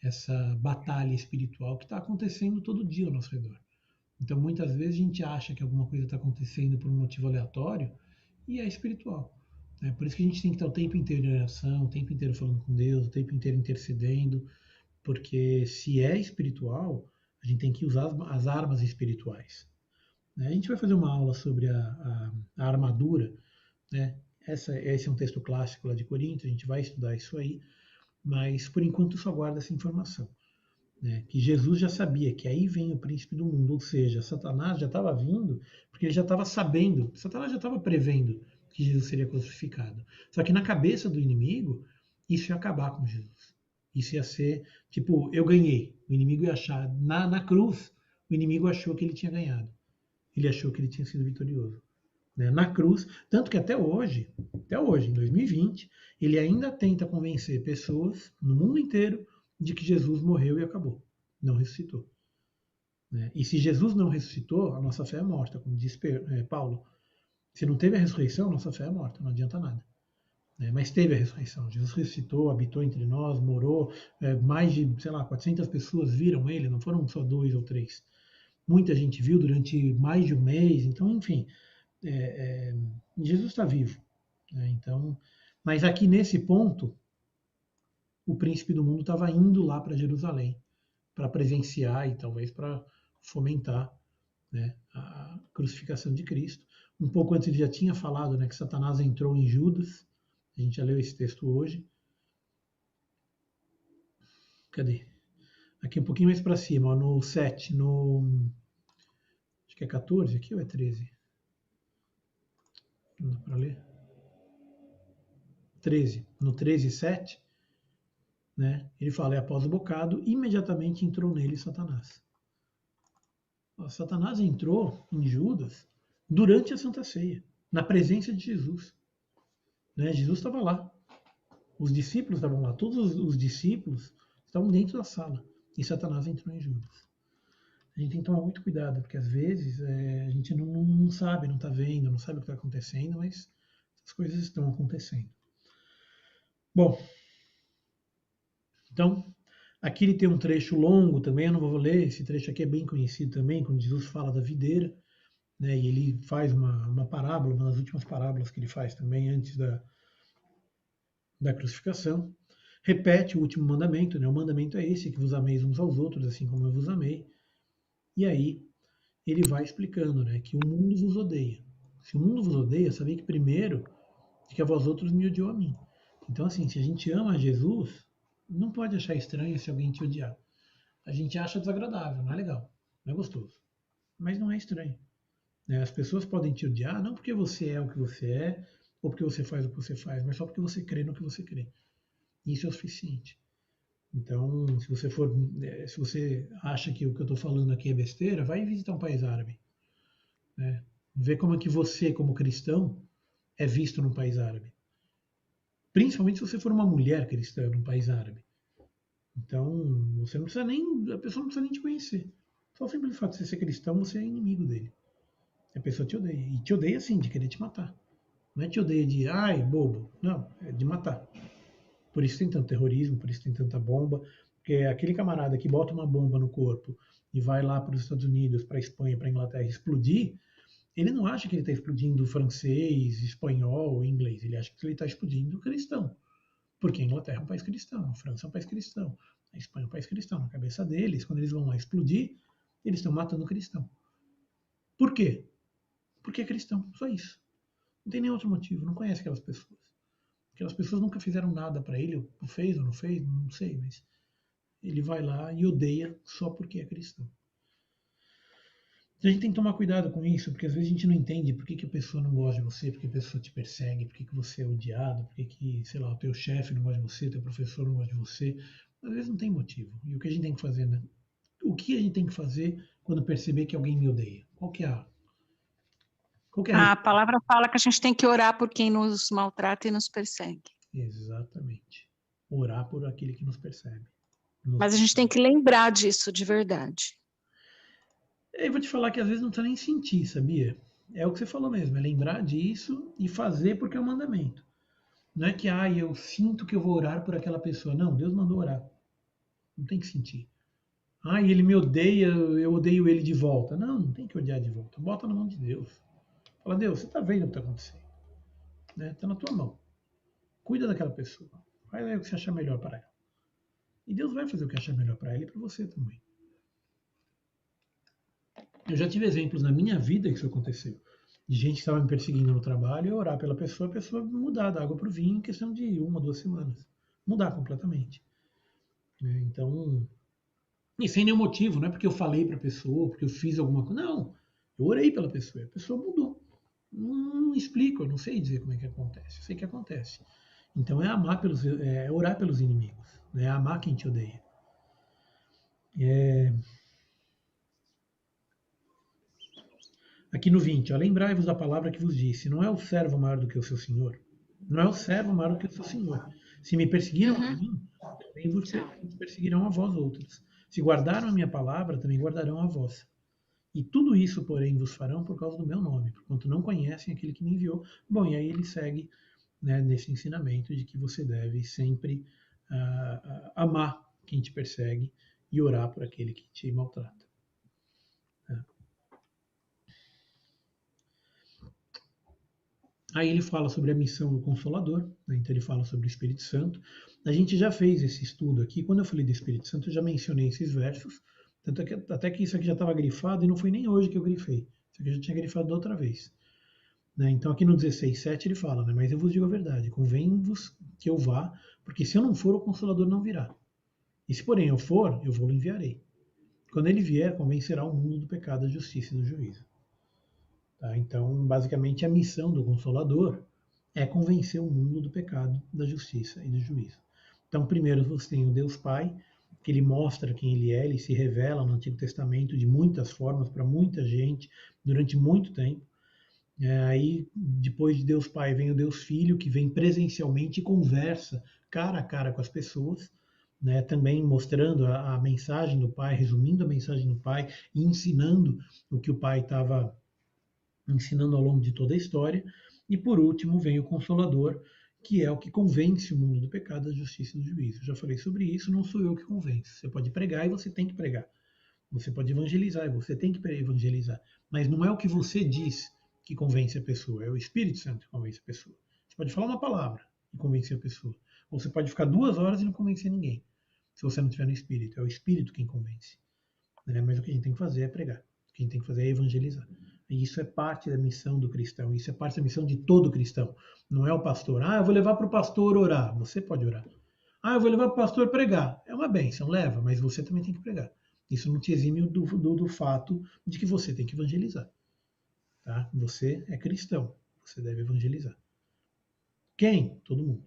essa batalha espiritual que está acontecendo todo dia ao nosso redor. Então, muitas vezes a gente acha que alguma coisa está acontecendo por um motivo aleatório e é espiritual. Por isso que a gente tem que estar o tempo inteiro em oração, o tempo inteiro falando com Deus, o tempo inteiro intercedendo, porque se é espiritual, a gente tem que usar as armas espirituais. A gente vai fazer uma aula sobre a armadura, né? Esse é um texto clássico lá de Corinto, a gente vai estudar isso aí, mas por enquanto só guarda essa informação. Né? Que Jesus já sabia que aí vem o príncipe do mundo, ou seja, Satanás já estava vindo, porque ele já estava sabendo, Satanás já estava prevendo que Jesus seria crucificado. Só que na cabeça do inimigo, isso ia acabar com Jesus. Isso ia ser, tipo, eu ganhei. O inimigo ia achar, na cruz, o inimigo achou que ele tinha ganhado. Ele achou que ele tinha sido vitorioso. Né? Na cruz, tanto que até hoje, em 2020, ele ainda tenta convencer pessoas no mundo inteiro de que Jesus morreu e acabou. Não ressuscitou. Né? E se Jesus não ressuscitou, a nossa fé é morta, como diz Paulo. Se não teve a ressurreição, a nossa fé é morta, não adianta nada. Mas teve a ressurreição. Jesus ressuscitou, habitou entre nós, morou, mais de, 400 pessoas viram ele, não foram só 2 ou 3. Muita gente viu durante mais de um mês, então, enfim, Jesus está vivo. Então, mas aqui nesse ponto, o príncipe do mundo estava indo lá para Jerusalém, para presenciar e talvez para fomentar, né, a crucificação de Cristo. Um pouco antes ele já tinha falado, né, que Satanás entrou em Judas. A gente já leu esse texto hoje. Cadê? Aqui um pouquinho mais para cima, ó, no 7, acho que é 14 aqui ou é 13? Não dá para ler? 13. No 13:7, né, ele fala, após o bocado, imediatamente entrou nele Satanás. Satanás entrou em Judas durante a Santa Ceia, na presença de Jesus. Né? Jesus estava lá. Os discípulos estavam lá. Todos os discípulos estavam dentro da sala. E Satanás entrou em Judas. A gente tem que tomar muito cuidado, porque às vezes a gente não sabe, não está vendo, não sabe o que está acontecendo, mas essas coisas estão acontecendo. Bom, então, aqui ele tem um trecho longo também, eu não vou ler, esse trecho aqui é bem conhecido também, quando Jesus fala da videira, né, e ele faz uma parábola, uma das últimas parábolas que ele faz também antes da crucificação. Repete o último mandamento, né, o mandamento é esse, que vos ameis uns aos outros, assim como eu vos amei. E aí ele vai explicando, né, que o mundo vos odeia. Se o mundo vos odeia, sabia que primeiro que a vós outros me odiou a mim. Então, assim, se a gente ama Jesus, não pode achar estranho se alguém te odiar. A gente acha desagradável, não é legal, não é gostoso. Mas não é estranho. As pessoas podem te odiar não porque você é o que você é, ou porque você faz o que você faz, mas só porque você crê no que você crê. Isso é o suficiente. Então, se você acha que o que eu estou falando aqui é besteira, vai visitar um país árabe. Né? Vê como é que você, como cristão, é visto num país árabe. Principalmente se você for uma mulher cristã num país árabe. Então, você não precisa a pessoa não precisa nem te conhecer. Só o simples fato de você ser cristão, você é inimigo dele. A pessoa te odeia. E te odeia assim, de querer te matar. Não é te odeia de, ai, bobo. Não, é de matar. Por isso tem tanto terrorismo, por isso tem tanta bomba. Porque aquele camarada que bota uma bomba no corpo e vai lá para os Estados Unidos, para a Espanha, para a Inglaterra explodir, ele não acha que ele está explodindo francês, espanhol, inglês. Ele acha que ele está explodindo cristão. Porque a Inglaterra é um país cristão, a França é um país cristão, a Espanha é um país cristão. Na cabeça deles, quando eles vão lá explodir, eles estão matando o cristão. Por quê? Porque é cristão, só isso. Não tem nenhum outro motivo, não conhece aquelas pessoas. Aquelas pessoas nunca fizeram nada para ele, ou fez ou não fez, não sei, mas ele vai lá e odeia só porque é cristão. Então a gente tem que tomar cuidado com isso, porque às vezes a gente não entende por que a pessoa não gosta de você, por que a pessoa te persegue, por que você é odiado, por que, sei lá, o teu chefe não gosta de você, o teu professor não gosta de você. Às vezes não tem motivo. E o que a gente tem que fazer, né? O que a gente tem que fazer quando perceber que alguém me odeia? Qual que é A palavra fala que a gente tem que orar por quem nos maltrata e nos persegue. Exatamente. Orar por aquele que nos persegue. Mas a gente tem que lembrar disso de verdade. Eu vou te falar que às vezes não precisa nem sentir, sabia? É o que você falou mesmo, é lembrar disso e fazer porque é um mandamento. Não é que, eu sinto que eu vou orar por aquela pessoa. Não, Deus mandou orar. Não tem que sentir. Ele me odeia, eu odeio ele de volta. Não, não tem que odiar de volta. Bota na mão de Deus. Fala, Deus, você está vendo o que está acontecendo. Está na tua mão. Cuida daquela pessoa. Faz aí o que você achar melhor para ela. E Deus vai fazer o que achar melhor para ela e para você também. Eu já tive exemplos na minha vida que isso aconteceu. De gente que estava me perseguindo no trabalho, eu orar pela pessoa, a pessoa mudar da água para o vinho em questão de 1, 2 semanas. Mudar completamente. Então, e sem nenhum motivo, não é porque eu falei para a pessoa, porque eu fiz alguma coisa. Não, eu orei pela pessoa, a pessoa mudou. Não explico, eu não sei dizer como é que acontece. Eu sei que acontece. Então é orar pelos inimigos, é amar quem te odeia. Aqui no 20, lembrai-vos da palavra que vos disse, não é o servo maior do que o seu senhor. Não é o servo maior do que o seu senhor. Se me perseguiram a mim, também vos perseguirão a vós outros. Se guardaram a minha palavra, também guardarão a vossa. E tudo isso, porém, vos farão por causa do meu nome, porquanto não conhecem aquele que me enviou. Bom, e aí ele segue, nesse ensinamento de que você deve sempre amar quem te persegue e orar por aquele que te maltrata. Aí ele fala sobre a missão do Consolador, então ele fala sobre o Espírito Santo. A gente já fez esse estudo aqui, quando eu falei do Espírito Santo, eu já mencionei esses versos, tanto que, até que isso aqui já estava grifado, e não foi nem hoje que eu grifei, isso aqui eu já tinha grifado da outra vez. Então aqui no 16:7 ele fala, mas eu vos digo a verdade, convém-vos que eu vá, porque se eu não for, o Consolador não virá. E se porém eu for, eu vou-lo enviarei. Quando ele vier, convencerá o mundo do pecado, da justiça e do juízo. Então, basicamente, a missão do Consolador é convencer o mundo do pecado, da justiça e do juízo. Então, primeiro você tem o Deus Pai, que ele mostra quem ele é, ele se revela no Antigo Testamento de muitas formas para muita gente durante muito tempo. Aí, depois de Deus Pai, vem o Deus Filho, que vem presencialmente e conversa cara a cara com as pessoas, também mostrando a mensagem do Pai, resumindo a mensagem do Pai e ensinando o que o Pai estava ensinando ao longo de toda a história. E por último vem o Consolador, que é o que convence o mundo do pecado, da justiça e do juízo. Eu já falei sobre isso, não sou eu que convenço. Você pode pregar e você tem que pregar. Você pode evangelizar e você tem que evangelizar. Mas não é o que você diz que convence a pessoa, é o Espírito Santo que convence a pessoa. Você pode falar uma palavra e convencer a pessoa. Ou você pode ficar 2 horas e não convencer ninguém. Se você não estiver no Espírito, é o Espírito quem convence. Mas o que a gente tem que fazer é pregar. O que a gente tem que fazer é evangelizar. E isso é parte da missão do cristão. Isso é parte da missão de todo cristão. Não é o pastor. Eu vou levar para o pastor orar. Você pode orar. Eu vou levar para o pastor pregar. É uma bênção, leva, mas você também tem que pregar. Isso não te exime do fato de que você tem que evangelizar. Tá? Você é cristão. Você deve evangelizar. Quem? Todo mundo.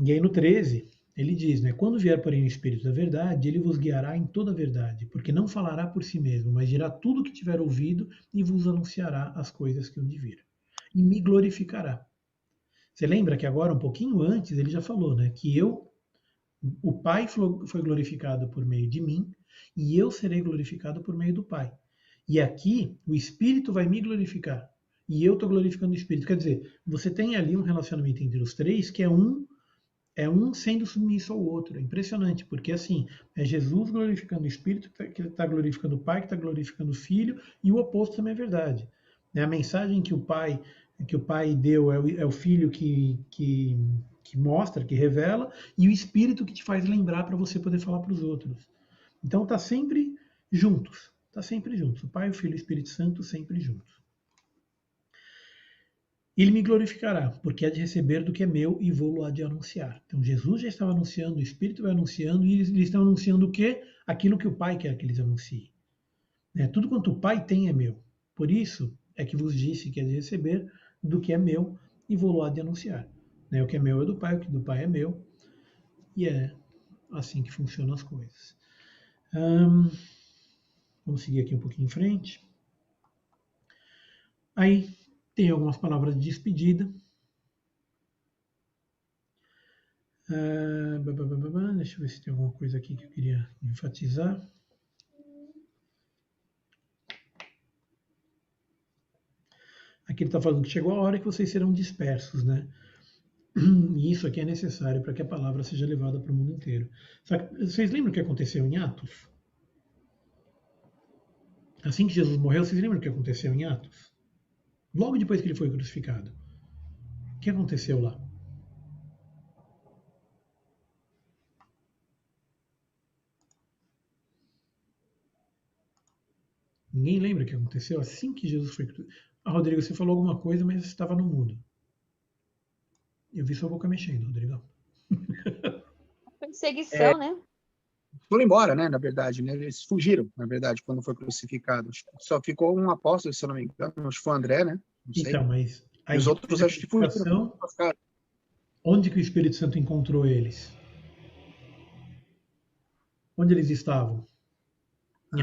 E aí no 13... ele diz, quando vier, porém, o Espírito da verdade, ele vos guiará em toda a verdade, porque não falará por si mesmo, mas dirá tudo o que tiver ouvido e vos anunciará as coisas que hão de vir. E me glorificará. Você lembra que agora, um pouquinho antes, ele já falou, que o Pai foi glorificado por meio de mim, e eu serei glorificado por meio do Pai. E aqui, o Espírito vai me glorificar, e eu estou glorificando o Espírito. Quer dizer, você tem ali um relacionamento entre os três, que é um sendo submisso ao outro. É impressionante, porque assim, é Jesus glorificando o Espírito, que está glorificando o Pai, que está glorificando o Filho, e o oposto também é verdade. A mensagem que o Pai deu é o Filho que mostra, que revela, e o Espírito que te faz lembrar para você poder falar para os outros. Então está sempre juntos. Está sempre juntos. O Pai, o Filho e o Espírito Santo sempre juntos. Ele me glorificará, porque há de receber do que é meu e vou-lo há de anunciar. Então Jesus já estava anunciando, o Espírito vai anunciando, e eles estão anunciando o quê? Aquilo que o Pai quer que eles anunciem. Tudo quanto o Pai tem é meu. Por isso é que vos disse que há de receber do que é meu e vou-lo há de anunciar. O que é meu é do Pai, o que do Pai é meu. E é assim que funcionam as coisas. Vamos seguir aqui um pouquinho em frente. Aí tem algumas palavras de despedida. Deixa eu ver se tem alguma coisa aqui que eu queria enfatizar. Aqui ele está falando que chegou a hora que vocês serão dispersos, né? E isso aqui é necessário para que a palavra seja levada para o mundo inteiro. Vocês lembram o que aconteceu em Atos? Assim que Jesus morreu, vocês lembram o que aconteceu em Atos? Logo depois que ele foi crucificado. O que aconteceu lá? Ninguém lembra o que aconteceu assim que Jesus foi crucificado? Rodrigo, você falou alguma coisa, mas você estava no mudo. Eu vi sua boca mexendo, Rodrigo. Perseguição, né? Foram embora, né? Na verdade, né? Eles fugiram, na verdade, quando foi crucificado. Só ficou um apóstolo, se eu não me engano. Acho que foi o André, né? Não sei. Então, mas e os outros acho que fugiram. Onde que o Espírito Santo encontrou eles? Onde eles estavam? Em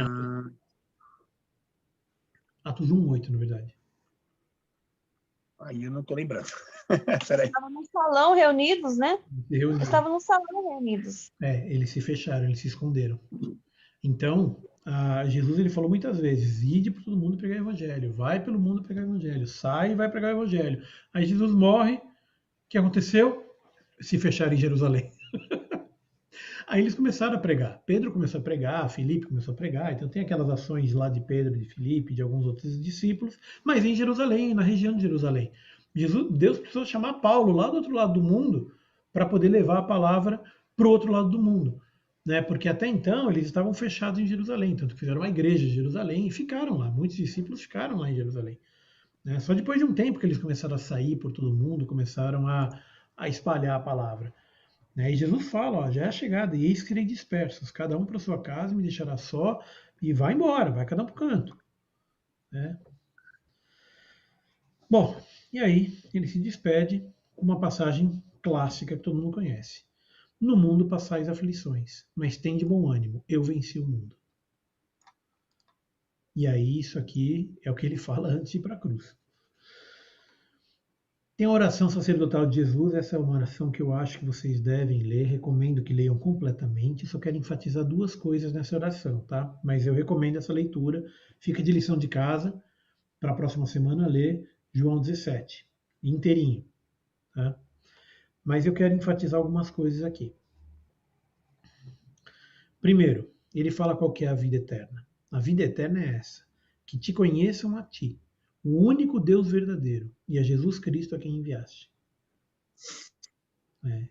Atos 1:8, na verdade. Aí eu não estou lembrando. Estavam no salão reunidos, né? Estavam no salão reunidos. Eles se fecharam, eles se esconderam. Então, Jesus ele falou muitas vezes: ide para todo mundo pregar o evangelho, vai pelo mundo pregar o evangelho, sai e vai pregar o evangelho. Aí Jesus morre, o que aconteceu? Se fecharam em Jerusalém. Aí eles começaram a pregar. Pedro começou a pregar, Filipe começou a pregar. Então tem aquelas ações lá de Pedro, de Filipe, de alguns outros discípulos, mas em Jerusalém, na região de Jerusalém. Deus precisou chamar Paulo lá do outro lado do mundo para poder levar a palavra para o outro lado do mundo. Né? Porque até então eles estavam fechados em Jerusalém, tanto que fizeram uma igreja em Jerusalém e ficaram lá. Muitos discípulos ficaram lá em Jerusalém. Né? Só depois de um tempo que eles começaram a sair por todo mundo, começaram a espalhar a palavra. E Jesus fala, já é a chegada, e eis que serei dispersos, cada um para sua casa, me deixará só, e vai embora, vai cada um para o canto. Né? Bom, e aí ele se despede com uma passagem clássica que todo mundo conhece. No mundo passais aflições, mas tem de bom ânimo, eu venci o mundo. E aí isso aqui é o que ele fala antes de ir para a cruz. Tem a oração sacerdotal de Jesus, essa é uma oração que eu acho que vocês devem ler, recomendo que leiam completamente, só quero enfatizar duas coisas nessa oração, tá? Mas eu recomendo essa leitura, fica de lição de casa, para a próxima semana ler João 17, inteirinho, tá? Mas eu quero enfatizar algumas coisas aqui. Primeiro, ele fala qual que é a vida eterna. A vida eterna é essa, que te conheçam a ti, o único Deus verdadeiro, e a Jesus Cristo a quem enviaste.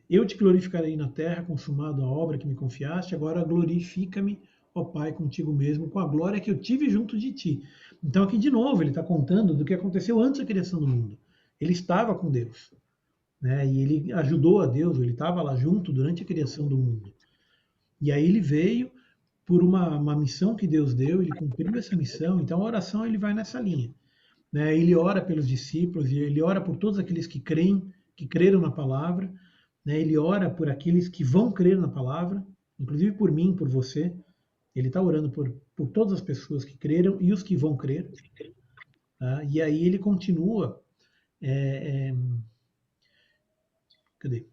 Eu te glorificarei na terra, consumado a obra que me confiaste, agora glorifica-me, ó Pai, contigo mesmo, com a glória que eu tive junto de ti. Então aqui de novo ele está contando do que aconteceu antes da criação do mundo. Ele estava com Deus, né? E ele ajudou a Deus, ele estava lá junto durante a criação do mundo. E aí ele veio por uma missão que Deus deu, ele cumpriu essa missão, então a oração ele vai nessa linha. Ele ora pelos discípulos, e ele ora por todos aqueles que creem, que creram na palavra, ele ora por aqueles que vão crer na palavra, inclusive por mim, por você. Ele está orando por todas as pessoas que creram e os que vão crer. Tá? E aí ele continua. Cadê?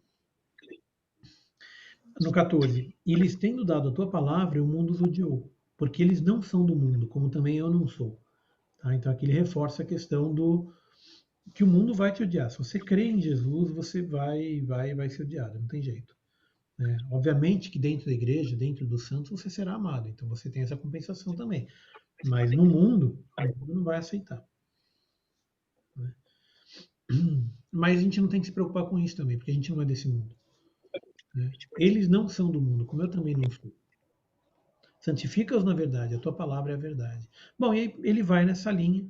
No 14. E lhes tendo dado a tua palavra, o mundo os odiou, porque eles não são do mundo, como também eu não sou. Tá? Então aqui ele reforça a questão do que o mundo vai te odiar. Se você crê em Jesus, você vai ser odiado, não tem jeito. Obviamente que dentro da igreja, dentro dos santos, você será amado. Então você tem essa compensação também. Mas no mundo, o mundo não vai aceitar. Mas a gente não tem que se preocupar com isso também, porque a gente não é desse mundo. Eles não são do mundo, como eu também não sou. Santifica-os na verdade, a tua palavra é a verdade. Bom, e aí ele vai nessa linha,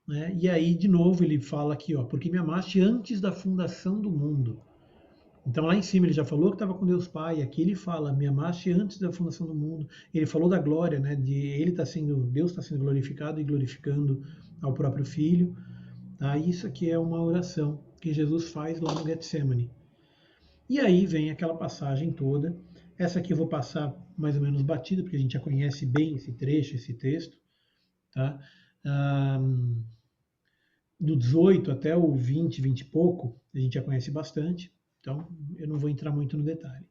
né? E aí, de novo, ele fala aqui, ó, porque me amaste antes da fundação do mundo. Então, lá em cima, ele já falou que estava com Deus Pai. Aqui ele fala, me amaste antes da fundação do mundo. Ele falou da glória, né? De ele Deus está sendo glorificado e glorificando ao próprio Filho. Tá? Isso aqui é uma oração que Jesus faz lá no Getsemane. E aí vem aquela passagem toda. Essa aqui eu vou passar mais ou menos batida, porque a gente já conhece bem esse trecho, esse texto. Tá? Do 18 até o 20, 20 e pouco, a gente já conhece bastante. Então, eu não vou entrar muito no detalhe.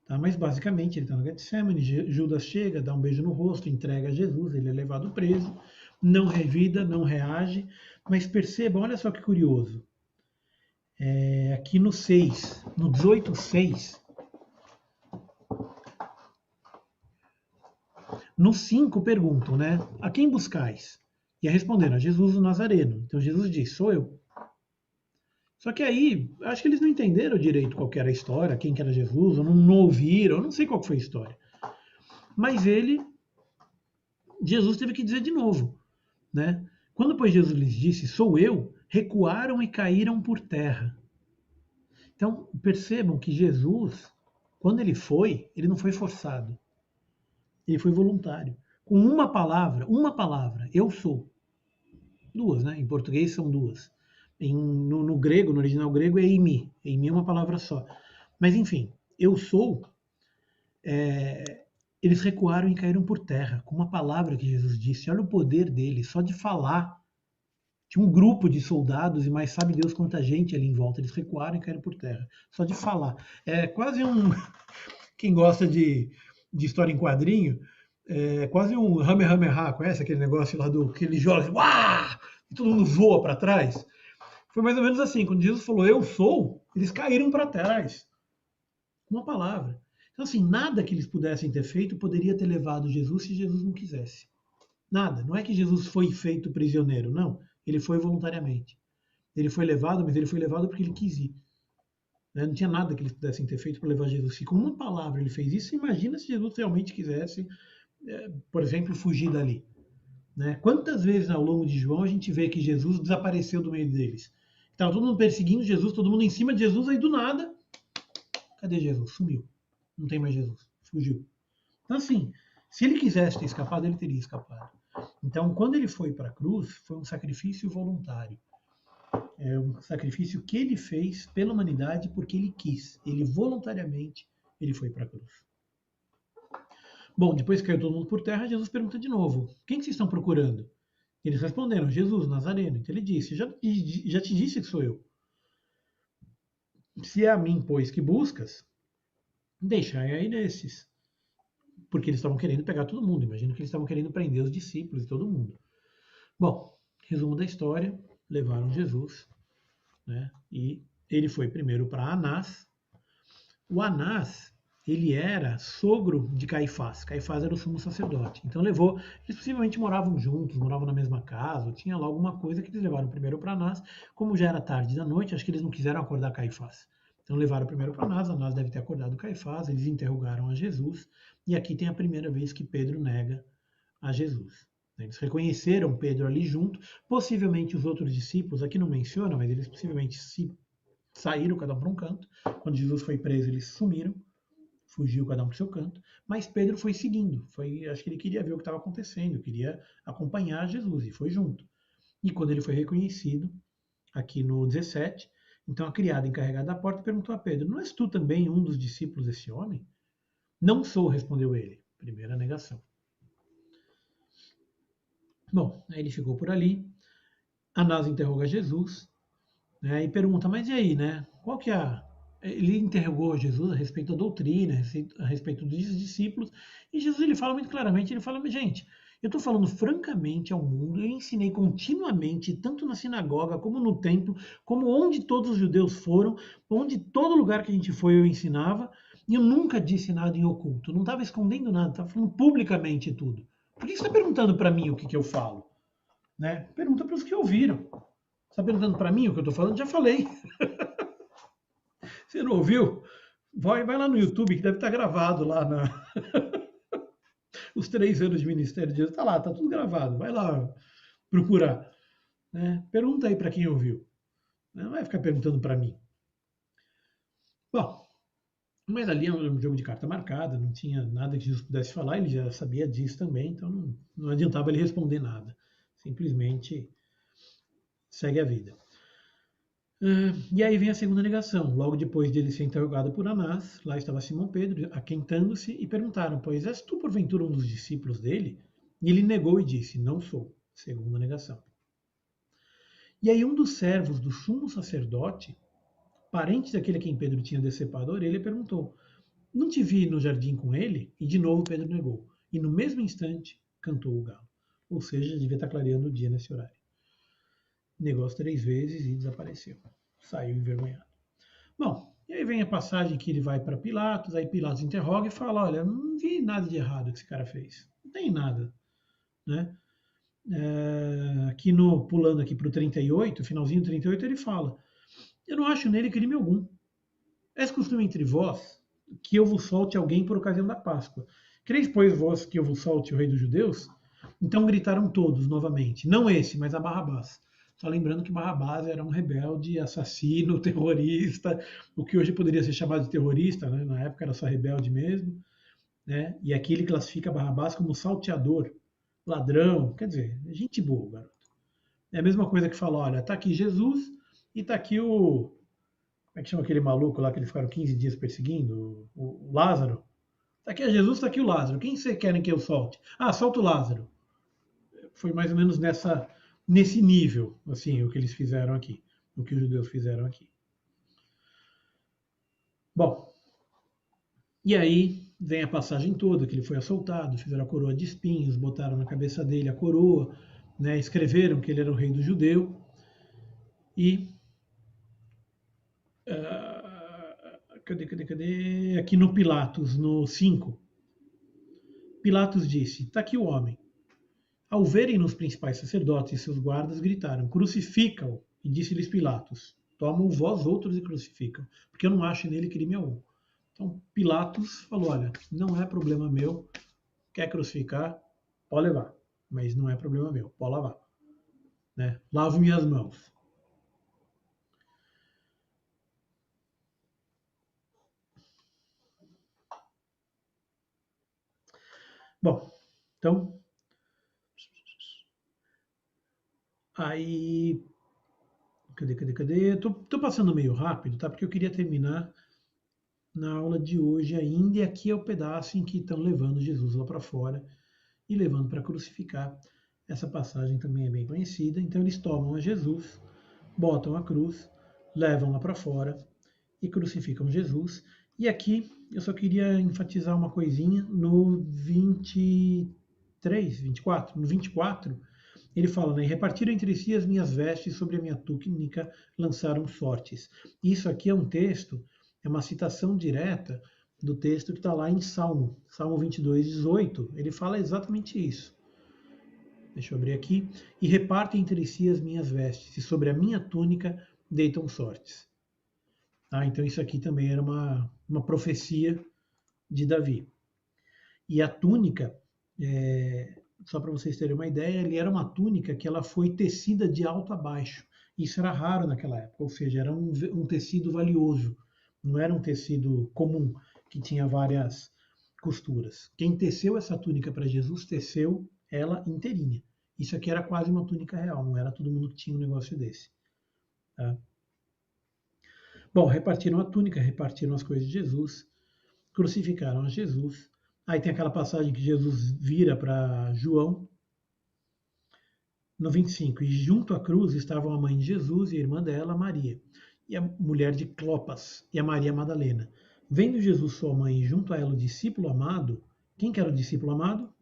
Tá? Mas, basicamente, ele está no Getsemane, Judas chega, dá um beijo no rosto, entrega a Jesus, ele é levado preso, não revida, não reage. Mas percebam, olha só que curioso. Aqui no 6, no 18:6, no 5 perguntam, né? A quem buscais? E responderam, a Jesus o Nazareno. Então Jesus diz, sou eu. Só que aí, acho que eles não entenderam direito qual que era a história, quem que era Jesus, ou não ouviram, eu não sei qual foi a história. Mas Jesus teve que dizer de novo, né? Quando, pois, Jesus lhes disse, sou eu, recuaram e caíram por terra. Então, percebam que Jesus, quando ele não foi forçado. Ele foi voluntário. Com uma palavra, eu sou. Duas, né? Em português são duas. No grego, no original grego, é eimi. Eimi é uma palavra só. Mas, enfim, eu sou. Eles recuaram e caíram por terra. Com uma palavra que Jesus disse. Olha o poder dele, só de falar. Tinha um grupo de soldados e mais sabe Deus quanta gente ali em volta. Eles recuaram e caíram por terra. Só de falar. É quase um... Quem gosta de história em quadrinho, quase um Kamehameha. Conhece aquele negócio lá que ele joga, uá! E todo mundo voa para trás? Foi mais ou menos assim. Quando Jesus falou, eu sou, eles caíram para trás. Uma palavra. Então, assim, nada que eles pudessem ter feito poderia ter levado Jesus se Jesus não quisesse. Nada. Não é que Jesus foi feito prisioneiro, não. Ele foi voluntariamente. Ele foi levado, mas ele foi levado porque ele quis ir. Não tinha nada que eles pudessem ter feito para levar Jesus. Se com uma palavra ele fez isso, imagina se Jesus realmente quisesse, por exemplo, fugir dali. Né? Quantas vezes ao longo de João a gente vê que Jesus desapareceu do meio deles? Estava todo mundo perseguindo Jesus, todo mundo em cima de Jesus, aí do nada, cadê Jesus? Sumiu. Não tem mais Jesus. Fugiu. Então, assim, se ele quisesse ter escapado, ele teria escapado. Então, quando ele foi para a cruz, foi um sacrifício voluntário. É um sacrifício que ele fez pela humanidade porque ele quis. Ele voluntariamente ele foi para a cruz. Bom, depois que caiu todo mundo por terra, Jesus pergunta de novo, quem que vocês estão procurando? Eles responderam, Jesus, Nazareno. Então ele disse, já te disse que sou eu. Se é a mim, pois, que buscas, deixai aí nesses. Porque eles estavam querendo pegar todo mundo. Imagino que eles estavam querendo prender os discípulos e todo mundo. Bom, resumo da história, levaram Jesus, né? E ele foi primeiro para Anás. O Anás, ele era sogro de Caifás. Caifás era o sumo sacerdote. Então levou, eles possivelmente moravam juntos, moravam na mesma casa, tinha lá alguma coisa que eles levaram primeiro para Anás. Como já era tarde da noite, acho que eles não quiseram acordar Caifás. Então levaram primeiro para Anás, Anás deve ter acordado Caifás, eles interrogaram a Jesus, e aqui tem a primeira vez que Pedro nega a Jesus. Eles reconheceram Pedro ali junto, possivelmente os outros discípulos, aqui não menciona, mas eles possivelmente saíram cada um para um canto. Quando Jesus foi preso, eles sumiram, fugiu cada um para o seu canto, mas Pedro foi seguindo, acho que ele queria ver o que estava acontecendo, queria acompanhar Jesus e foi junto. E quando ele foi reconhecido, aqui no 17, então a criada encarregada da porta perguntou a Pedro, não és tu também um dos discípulos desse homem? Não sou, respondeu ele. Primeira negação. Bom, aí ele ficou por ali. Anás interroga Jesus, né, e pergunta, mas e aí, né? Qual que é Ele interrogou Jesus a respeito da doutrina, a respeito dos discípulos, e Jesus ele fala muito claramente, ele fala, gente, eu estou falando francamente ao mundo, eu ensinei continuamente, tanto na sinagoga, como no templo, como onde todos os judeus foram, onde todo lugar que a gente foi eu ensinava, e eu nunca disse nada em oculto, não estava escondendo nada, estava falando publicamente tudo. Por que você está perguntando para mim o que eu falo? Né? Pergunta para os que ouviram. Você está perguntando para mim o que eu estou falando? Já falei. Você não ouviu? Vai lá no YouTube, que deve estar gravado lá os 3 anos de ministério de Jesus. Está lá, está tudo gravado. Vai lá procurar. Né? Pergunta aí para quem ouviu. Não vai ficar perguntando para mim. Bom, mas ali é um jogo de carta marcada, não tinha nada que Jesus pudesse falar, ele já sabia disso também, então não adiantava ele responder nada. Simplesmente segue a vida. E aí vem a segunda negação. Logo depois de ele ser interrogado por Anás, lá estava Simão Pedro, aquentando-se, e perguntaram: pois és tu porventura um dos discípulos dele? E ele negou e disse: não sou. Segunda negação. E aí um dos servos do sumo sacerdote, parente daquele a quem Pedro tinha decepado a orelha, perguntou: não te vi no jardim com ele? E de novo Pedro negou. E no mesmo instante cantou o galo. Ou seja, devia estar clareando o dia nesse horário. Negou 3 vezes e desapareceu. Saiu envergonhado. Bom, e aí vem a passagem que ele vai para Pilatos, aí Pilatos interroga e fala: olha, não vi nada de errado que esse cara fez. Não tem nada. Né? Aqui pulando aqui para o 38, finalzinho do 38, ele fala: eu não acho nele crime algum. É costume entre vós que eu vos solte alguém por ocasião da Páscoa. Quereis, pois, vós que eu vos solte o rei dos judeus? Então gritaram todos novamente, não esse, mas a Barrabás. Só lembrando que Barrabás era um rebelde, assassino, terrorista, o que hoje poderia ser chamado de terrorista, né? Na época era só rebelde mesmo. Né? E aqui ele classifica Barrabás como salteador, ladrão, quer dizer, gente boa, garoto. É a mesma coisa que fala: olha, tá aqui Jesus e tá aqui o... como é que chama aquele maluco lá que eles ficaram 15 dias perseguindo? O Lázaro. Tá aqui Jesus, tá aqui o Lázaro. Quem vocês querem que eu solte? Ah, solta o Lázaro. Foi mais ou menos nesse nível, assim, o que eles fizeram aqui, o que os judeus fizeram aqui. Bom, e aí vem a passagem toda, que ele foi assaltado, fizeram a coroa de espinhos, botaram na cabeça dele a coroa, né, escreveram que ele era o rei do judeu, e... cadê? Aqui no Pilatos, no 5. Pilatos disse: está aqui o homem. Ao verem-no os principais sacerdotes e seus guardas, gritaram: crucifica-o. E disse-lhes Pilatos: tomam vós outros e crucificam, porque eu não acho nele crime algum. Então Pilatos falou: olha, não é problema meu, quer crucificar, pode levar, mas não é problema meu, pode lavar. Né? Lavo minhas mãos. Bom, então, aí, cadê? Tô passando meio rápido, tá? Porque eu queria terminar na aula de hoje ainda, e aqui é o pedaço em que estão levando Jesus lá para fora e levando para crucificar. Essa passagem também é bem conhecida. Então eles tomam a Jesus, botam a cruz, levam lá para fora e crucificam Jesus. E aqui eu só queria enfatizar uma coisinha no 24, no 24, ele fala, né, repartiram entre si as minhas vestes, sobre a minha túnica lançaram sortes. Isso aqui é um texto, é uma citação direta do texto que está lá em Salmo 22, 18. Ele fala exatamente isso. Deixa eu abrir aqui. E repartem entre si as minhas vestes, e sobre a minha túnica deitam sortes. Ah, então isso aqui também era uma profecia de Davi. E a túnica, só para vocês terem uma ideia, ele era uma túnica que ela foi tecida de alto a baixo. Isso era raro naquela época, ou seja, era um tecido valioso. Não era um tecido comum, que tinha várias costuras. Quem teceu essa túnica para Jesus, teceu ela inteirinha. Isso aqui era quase uma túnica real, não era todo mundo que tinha um negócio desse. Tá? Bom, repartiram a túnica, repartiram as coisas de Jesus, crucificaram a Jesus. Aí tem aquela passagem que Jesus vira para João, no 25. E junto à cruz estavam a mãe de Jesus e a irmã dela, Maria, e a mulher de Clopas, e a Maria Madalena. Vendo Jesus sua mãe e junto a ela o discípulo amado, quem que era o discípulo amado?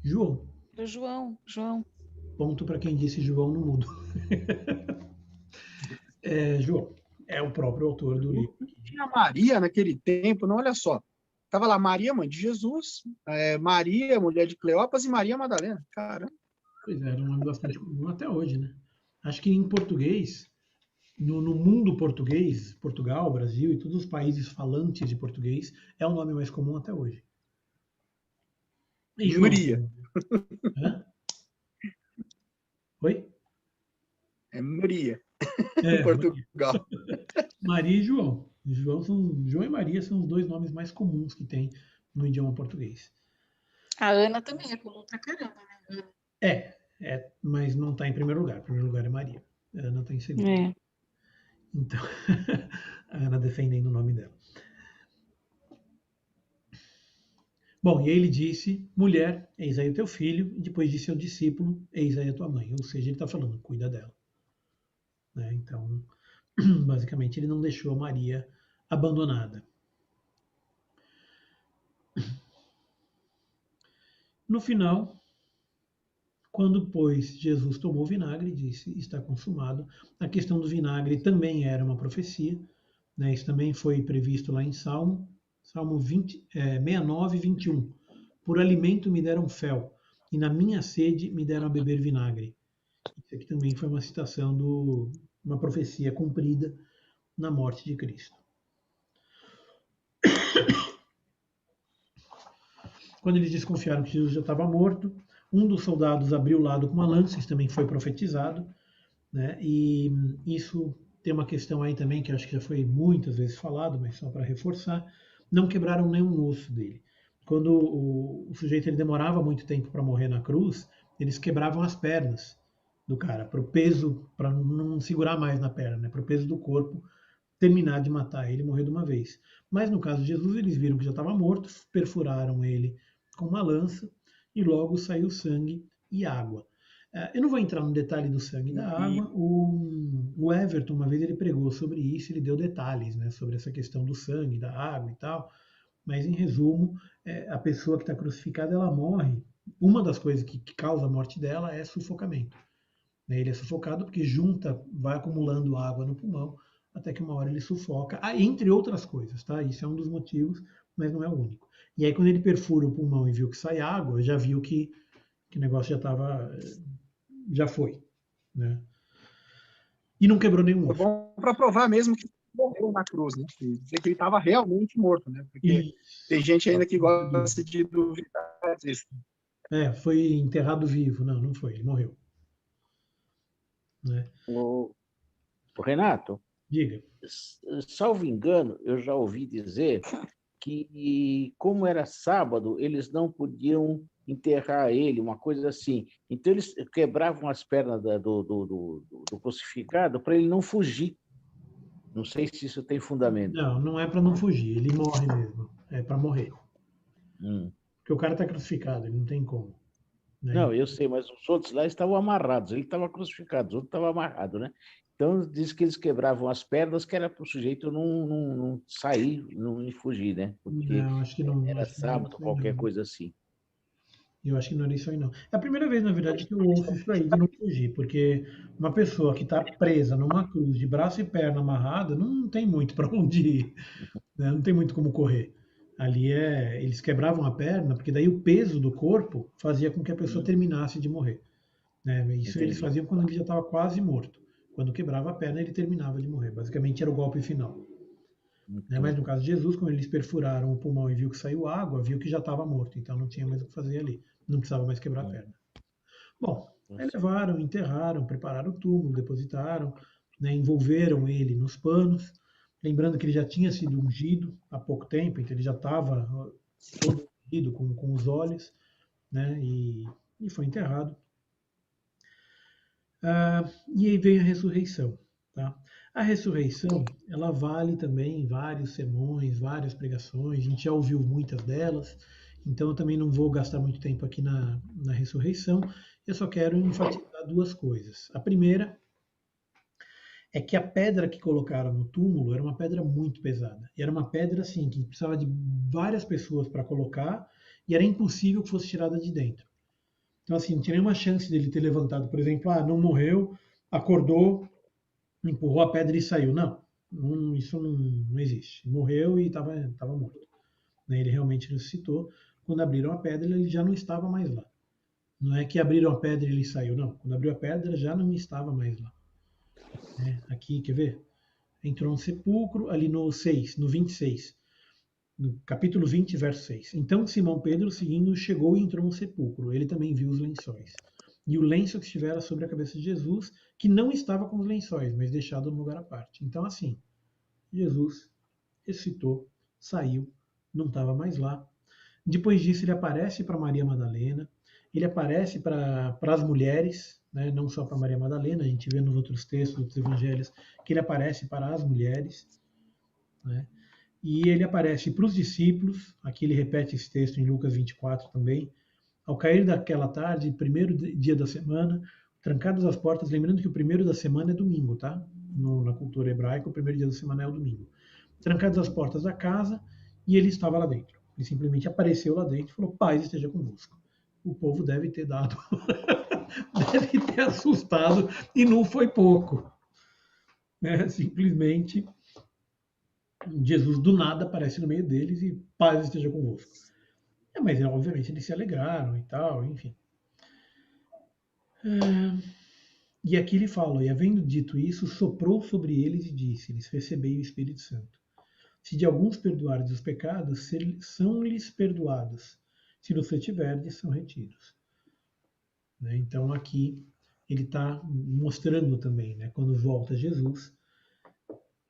João. João. Ponto para quem disse João no mudo. João é o próprio autor do livro. Tinha Maria naquele tempo, não, olha só. Estava lá Maria, mãe de Jesus, Maria, mulher de Cleopas, e Maria Madalena. Caramba. Pois é, era um nome bastante comum até hoje, né? Acho que em português, no mundo português, Portugal, Brasil e todos os países falantes de português, é o nome mais comum até hoje. E João, Maria. Hã? Oi? É Maria, É, em Portugal. Maria e João. João e Maria são os dois nomes mais comuns que tem no idioma português. A Ana também é comum pra caramba, né? Mas não está em primeiro lugar. Em primeiro lugar é Maria. A Ana está em segundo. É. Então, a Ana defendendo o nome dela. Bom, e aí ele disse, mulher, eis aí o teu filho, e depois disse ao discípulo, eis aí a tua mãe. Ou seja, ele está falando, cuida dela. Né? Então, basicamente, ele não deixou Maria abandonada. No final, quando, pois, Jesus tomou o vinagre, disse, está consumado. A questão do vinagre também era uma profecia. Né? Isso também foi previsto lá em Salmo 69, 21. Por alimento me deram fel, e na minha sede me deram a beber vinagre. Isso aqui também foi uma citação uma profecia cumprida na morte de Cristo. Quando eles desconfiaram que Jesus já estava morto, um dos soldados abriu o lado com uma lança, isso também foi profetizado, né? E isso tem uma questão aí também que acho que já foi muitas vezes falado, mas só para reforçar, não quebraram nenhum osso dele. Quando o sujeito ele demorava muito tempo para morrer na cruz, eles quebravam as pernas do cara, para o peso, para não segurar mais na perna, né? Para o peso do corpo terminar de matar ele e morrer de uma vez. Mas no caso de Jesus, eles viram que já estava morto, perfuraram ele com uma lança e logo saiu sangue e água. Eu não vou entrar no detalhe do sangue e da água. O Everton, uma vez, ele pregou sobre isso, ele deu detalhes, né, sobre essa questão do sangue, da água e tal. Mas, em resumo, a pessoa que está crucificada, ela morre. Uma das coisas que causa a morte dela é sufocamento. Ele é sufocado porque vai acumulando água no pulmão, até que uma hora ele sufoca, entre outras coisas, tá? Isso é um dos motivos, mas não é o único. E aí, quando ele perfura o pulmão e viu que sai água, já viu que o negócio já foi, né? E não quebrou nenhum osso. Foi bom para provar mesmo que morreu na cruz, né? Dizer que ele estava realmente morto, né? Porque tem gente ainda que gosta de duvidar disso. Foi enterrado vivo. Não foi, ele morreu. Né? O Renato, diga. Salvo engano, eu já ouvi dizer que, como era sábado, eles não podiam enterrar ele, uma coisa assim. Então, eles quebravam as pernas do crucificado para ele não fugir. Não sei se isso tem fundamento. Não é para não fugir, ele morre mesmo. É para morrer. Porque o cara está crucificado, ele não tem como. Né? Não, eu sei, mas os outros lá estavam amarrados, ele estava crucificado, os outros estavam amarrados, né? Então, diz que eles quebravam as pernas, que era para o sujeito não sair, não fugir, né? Porque acho que não, era sábado, qualquer coisa assim. Eu acho que não era isso aí, não. É a primeira vez, na verdade, que eu ouço isso aí de não fugir, porque uma pessoa que está presa numa cruz, de braço e perna amarrada, não tem muito para onde ir, né? Não tem muito como correr. Ali eles quebravam a perna, porque daí o peso do corpo fazia com que a pessoa terminasse de morrer. Né? Isso Entendi. Eles faziam quando ele já estava quase morto. Quando quebrava a perna, ele terminava de morrer. Basicamente era o golpe final. Né? Mas no caso de Jesus, quando eles perfuraram o pulmão e viu que saiu água, viu que já estava morto, então não tinha mais o que fazer ali. Não precisava mais quebrar a perna. Bom, aí levaram, enterraram, prepararam o túmulo, depositaram, né, envolveram ele nos panos, lembrando que ele já tinha sido ungido há pouco tempo, então ele já estava todo ungido com os olhos, né, e foi enterrado. E aí veio a ressurreição. Tá? A ressurreição, ela vale também vários sermões, várias pregações, a gente já ouviu muitas delas, então eu também não vou gastar muito tempo aqui na ressurreição, eu só quero enfatizar duas coisas. A primeira é que a pedra que colocaram no túmulo era uma pedra muito pesada, e era uma pedra assim, que precisava de várias pessoas para colocar, e era impossível que fosse tirada de dentro. Então assim, não tinha nenhuma chance dele ter levantado, por exemplo, não morreu, acordou, empurrou a pedra e saiu. Não, isso não existe. Morreu e estava morto. Ele realmente ressuscitou. Quando abriram a pedra, ele já não estava mais lá. Não é que abriram a pedra e ele saiu, não. Quando abriu a pedra, já não estava mais lá. Aqui, quer ver? Entrou no sepulcro, ali no 6, no 26. No capítulo 20, verso 6. Então Simão Pedro, seguindo, chegou e entrou no sepulcro. Ele também viu os lençóis. E o lenço que estivera sobre a cabeça de Jesus, que não estava com os lençóis, mas deixado no lugar à parte. Então, assim, Jesus ressuscitou, saiu, não estava mais lá. Depois disso, ele aparece para Maria Madalena, ele aparece para as mulheres, né, não só para Maria Madalena, a gente vê nos outros textos, dos evangelhos, que ele aparece para as mulheres, né, e ele aparece para os discípulos, aqui ele repete esse texto em Lucas 24 também, ao cair daquela tarde, primeiro dia da semana, trancadas as portas, lembrando que o primeiro da semana é domingo, tá? Na cultura hebraica, o primeiro dia da semana é o domingo. Trancadas as portas da casa, e ele estava lá dentro. Ele simplesmente apareceu lá dentro e falou: paz esteja convosco. O povo deve ter dado, deve ter assustado, e não foi pouco. Né? Simplesmente, Jesus do nada aparece no meio deles e paz esteja convosco. Mas, obviamente, eles se alegraram e tal, enfim. E aqui ele fala: e havendo dito isso, soprou sobre eles e disse-lhes: recebei o Espírito Santo. Se de alguns perdoardes os pecados, são-lhes perdoados. Se dos retiverdes, são retidos. Então aqui ele está mostrando também, né, quando volta Jesus,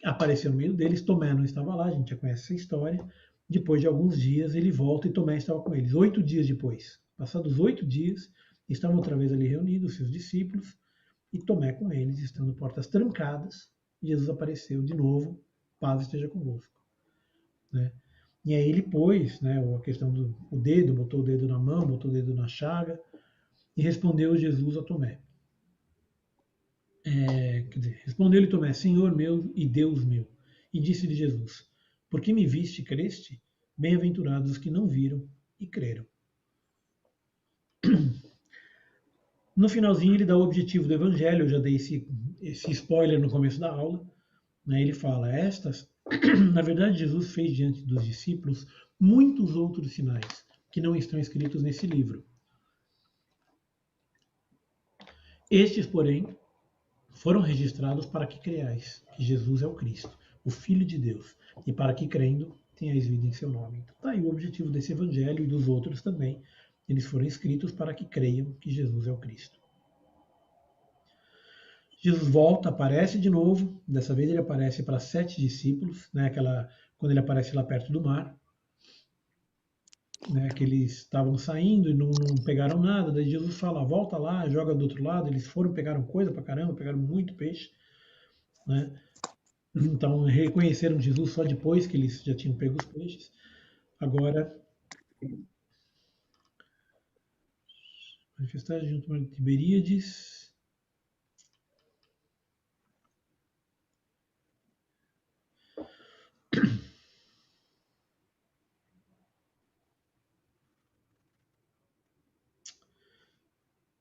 apareceu no meio deles, Tomé não estava lá, a gente já conhece essa história. Depois de alguns dias ele volta e Tomé estava com eles. 8 dias depois, passados 8 dias, estavam outra vez ali reunidos seus discípulos e Tomé com eles, estando portas trancadas. Jesus apareceu de novo: paz esteja convosco. Né? E aí ele pôs, né, a questão do dedo, botou o dedo na mão, botou o dedo na chaga, e respondeu Jesus a Tomé. Respondeu-lhe Tomé: Senhor meu e Deus meu. E disse-lhe Jesus: por que me viste e creste? Bem-aventurados os que não viram e creram. No finalzinho ele dá o objetivo do evangelho, eu já dei esse spoiler no começo da aula. Né? Ele fala: na verdade, Jesus fez diante dos discípulos muitos outros sinais que não estão escritos nesse livro. Estes, porém, foram registrados para que creiais que Jesus é o Cristo, o Filho de Deus, e para que, crendo, tenhais vida em seu nome. Então tá aí o objetivo desse evangelho e dos outros também. Eles foram escritos para que creiam que Jesus é o Cristo. Jesus volta, aparece de novo. Dessa vez ele aparece para 7 discípulos, né? Quando ele aparece lá perto do mar, né? Que eles estavam saindo e não pegaram nada. Daí Jesus fala: volta lá, joga do outro lado. Eles foram, pegaram coisa pra caramba, pegaram muito peixe, né? Então reconheceram Jesus só depois que eles já tinham pego os peixes. Agora, manifestar junto a Tiberíades.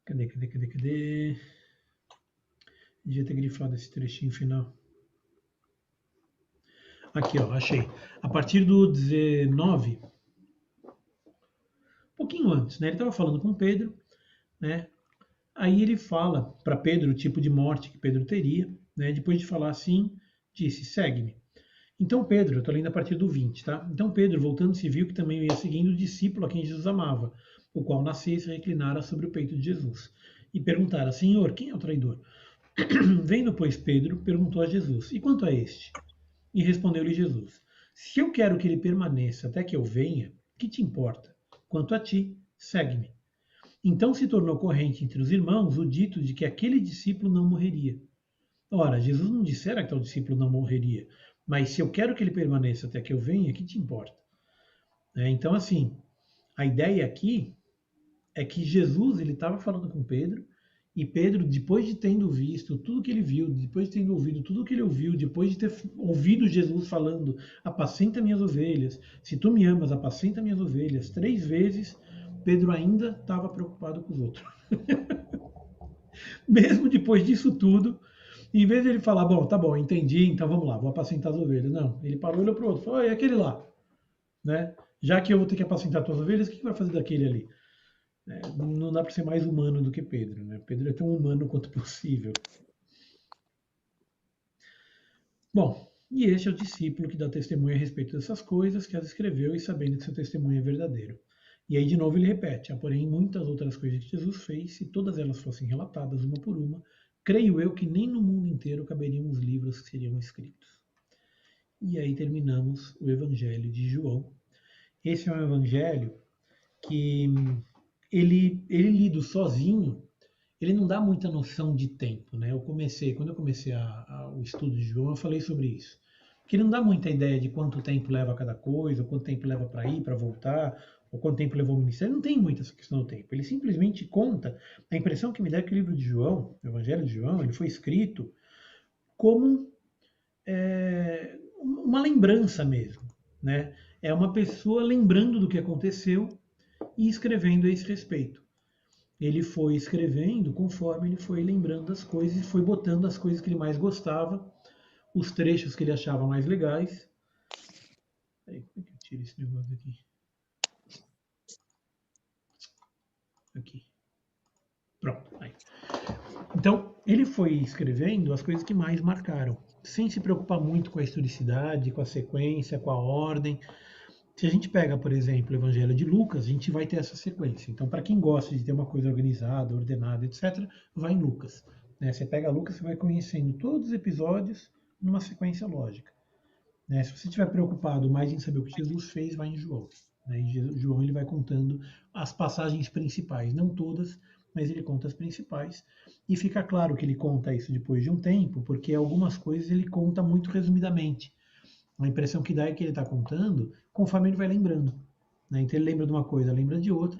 Cadê? Devia ter grifado esse trechinho final. Aqui, ó, achei. A partir do 19, um pouquinho antes, né? Ele estava falando com Pedro, né? Aí ele fala para Pedro o tipo de morte que Pedro teria, né? Depois de falar assim, disse: segue-me. Então Pedro, eu estou lendo a partir do 20, tá? Então Pedro, voltando-se, viu que também ia seguindo o discípulo a quem Jesus amava, o qual nascia e se reclinara sobre o peito de Jesus. E perguntara: Senhor, quem é o traidor? Vendo, pois, Pedro, perguntou a Jesus: e quanto a este? E respondeu-lhe Jesus: se eu quero que ele permaneça até que eu venha, que te importa? Quanto a ti, segue-me. Então se tornou corrente entre os irmãos o dito de que aquele discípulo não morreria. Ora, Jesus não dissera que tal discípulo não morreria, mas se eu quero que ele permaneça até que eu venha, que te importa? Então, assim, a ideia aqui é que Jesus ele estava falando com Pedro, e Pedro, depois de tendo visto tudo que ele viu, depois de tendo ouvido tudo que ele ouviu, depois de ter ouvido Jesus falando: apacenta minhas ovelhas, se tu me amas, apacenta minhas ovelhas, 3 vezes, Pedro ainda estava preocupado com os outros. Mesmo depois disso tudo, em vez de ele falar: bom, tá bom, entendi, então vamos lá, vou apacentar as ovelhas. Não, ele parou e olhou para o outro, falou: e aquele lá? Né? Já que eu vou ter que apacentar as tuas ovelhas, o que vai fazer daquele ali? Não dá para ser mais humano do que Pedro. Né? Pedro é tão humano quanto possível. Bom, E este é o discípulo que dá testemunho a respeito dessas coisas, que as escreveu e sabendo que seu testemunho é verdadeiro. E aí, de novo, ele repete: há, porém, muitas outras coisas que Jesus fez, se todas elas fossem relatadas uma por uma, creio eu que nem no mundo inteiro caberiam os livros que seriam escritos. E aí terminamos o Evangelho de João. Esse é um evangelho que ele lido sozinho, ele não dá muita noção de tempo, né? Quando eu comecei o estudo de João, eu falei sobre isso. Que ele não dá muita ideia de quanto tempo leva cada coisa, quanto tempo leva para ir, para voltar, ou quanto tempo levou o ministério. Não tem muito essa questão do tempo. Ele simplesmente conta. A impressão que me dá é que o livro de João, o Evangelho de João, ele foi escrito como uma lembrança mesmo, né? É uma pessoa lembrando do que aconteceu e escrevendo a esse respeito. Ele foi escrevendo conforme ele foi lembrando das coisas e foi botando as coisas que ele mais gostava, os trechos que ele achava mais legais. Aí, como é que eu tiro esse negócio aqui? Aqui. Pronto. Aí. Então, ele foi escrevendo as coisas que mais marcaram, sem se preocupar muito com a historicidade, com a sequência, com a ordem. Se a gente pega, por exemplo, o Evangelho de Lucas, a gente vai ter essa sequência. Então, para quem gosta de ter uma coisa organizada, ordenada, etc., vai em Lucas. Você pega Lucas, você vai conhecendo todos os episódios numa sequência lógica. Se você estiver preocupado mais em saber o que Jesus fez, vai em João. Em João ele vai contando as passagens principais, não todas, mas ele conta as principais. E fica claro que ele conta isso depois de um tempo, porque algumas coisas ele conta muito resumidamente. A impressão que dá é que ele está contando conforme ele vai lembrando. Então ele lembra de uma coisa, lembra de outra,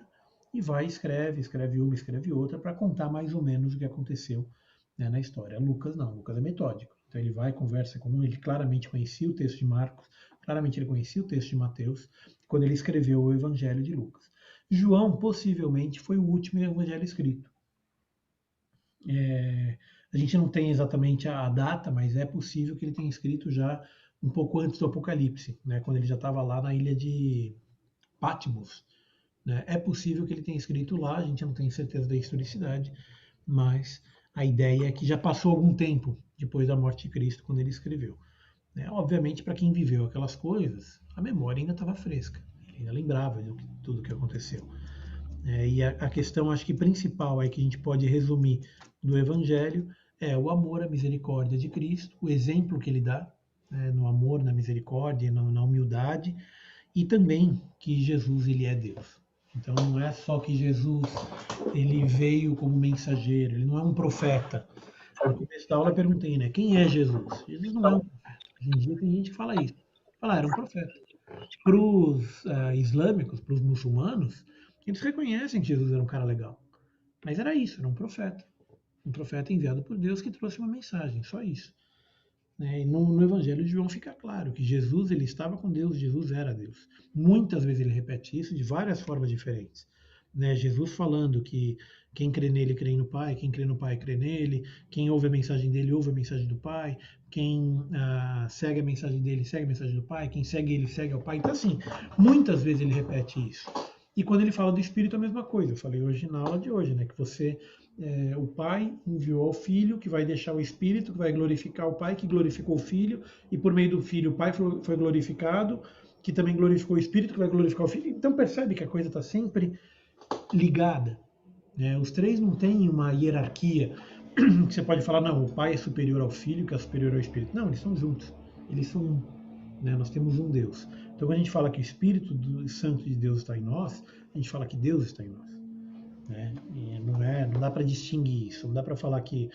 e vai, escreve uma, escreve outra, para contar mais ou menos o que aconteceu na história. Lucas não, Lucas é metódico. Então ele vai, conversa com um, ele claramente conhecia o texto de Marcos, claramente ele conhecia o texto de Mateus, quando ele escreveu o Evangelho de Lucas. João, possivelmente, foi o último evangelho escrito. A gente não tem exatamente a data, mas é possível que ele tenha escrito já um pouco antes do Apocalipse, quando ele já estava lá na ilha de Patmos. É possível que ele tenha escrito lá, a gente não tem certeza da historicidade, mas a ideia é que já passou algum tempo depois da morte de Cristo, quando ele escreveu. Obviamente, para quem viveu aquelas coisas, a memória ainda estava fresca, ele ainda lembrava de tudo o que aconteceu. E a questão, acho que principal, que a gente pode resumir do Evangelho é o amor, a misericórdia de Cristo, o exemplo que ele dá, no amor, na misericórdia, na humildade, e também que Jesus ele é Deus. Então não é só que Jesus ele veio como mensageiro, ele não é um profeta. No começo da aula eu perguntei, quem é Jesus? Jesus não é um profeta. Hoje em dia tem gente que fala isso. Era um profeta. Para os islâmicos, para os muçulmanos, eles reconhecem que Jesus era um cara legal. Mas era isso, era um profeta. Um profeta enviado por Deus que trouxe uma mensagem, só isso. E no Evangelho de João fica claro que Jesus ele estava com Deus, Jesus era Deus. Muitas vezes ele repete isso de várias formas diferentes. Jesus falando que quem crê nele crê no Pai, quem crê no Pai crê nele, quem ouve a mensagem dele ouve a mensagem do Pai, quem segue a mensagem dele segue a mensagem do Pai, quem segue ele segue ao Pai. Então assim, muitas vezes ele repete isso. E quando ele fala do Espírito é a mesma coisa. Eu falei hoje na aula de hoje, que você o Pai enviou ao Filho, que vai deixar o Espírito, que vai glorificar o Pai, que glorificou o Filho, e por meio do Filho o Pai foi glorificado, que também glorificou o Espírito, que vai glorificar o Filho. Então percebe que a coisa está sempre ligada. Os três não têm uma hierarquia que você pode falar, não, o Pai é superior ao Filho, que é superior ao Espírito. Não, eles são juntos. Eles são um. Nós temos um Deus. Então quando a gente fala que o Espírito Santo de Deus está em nós, a gente fala que Deus está em nós. E não dá para distinguir isso. Não dá para falar que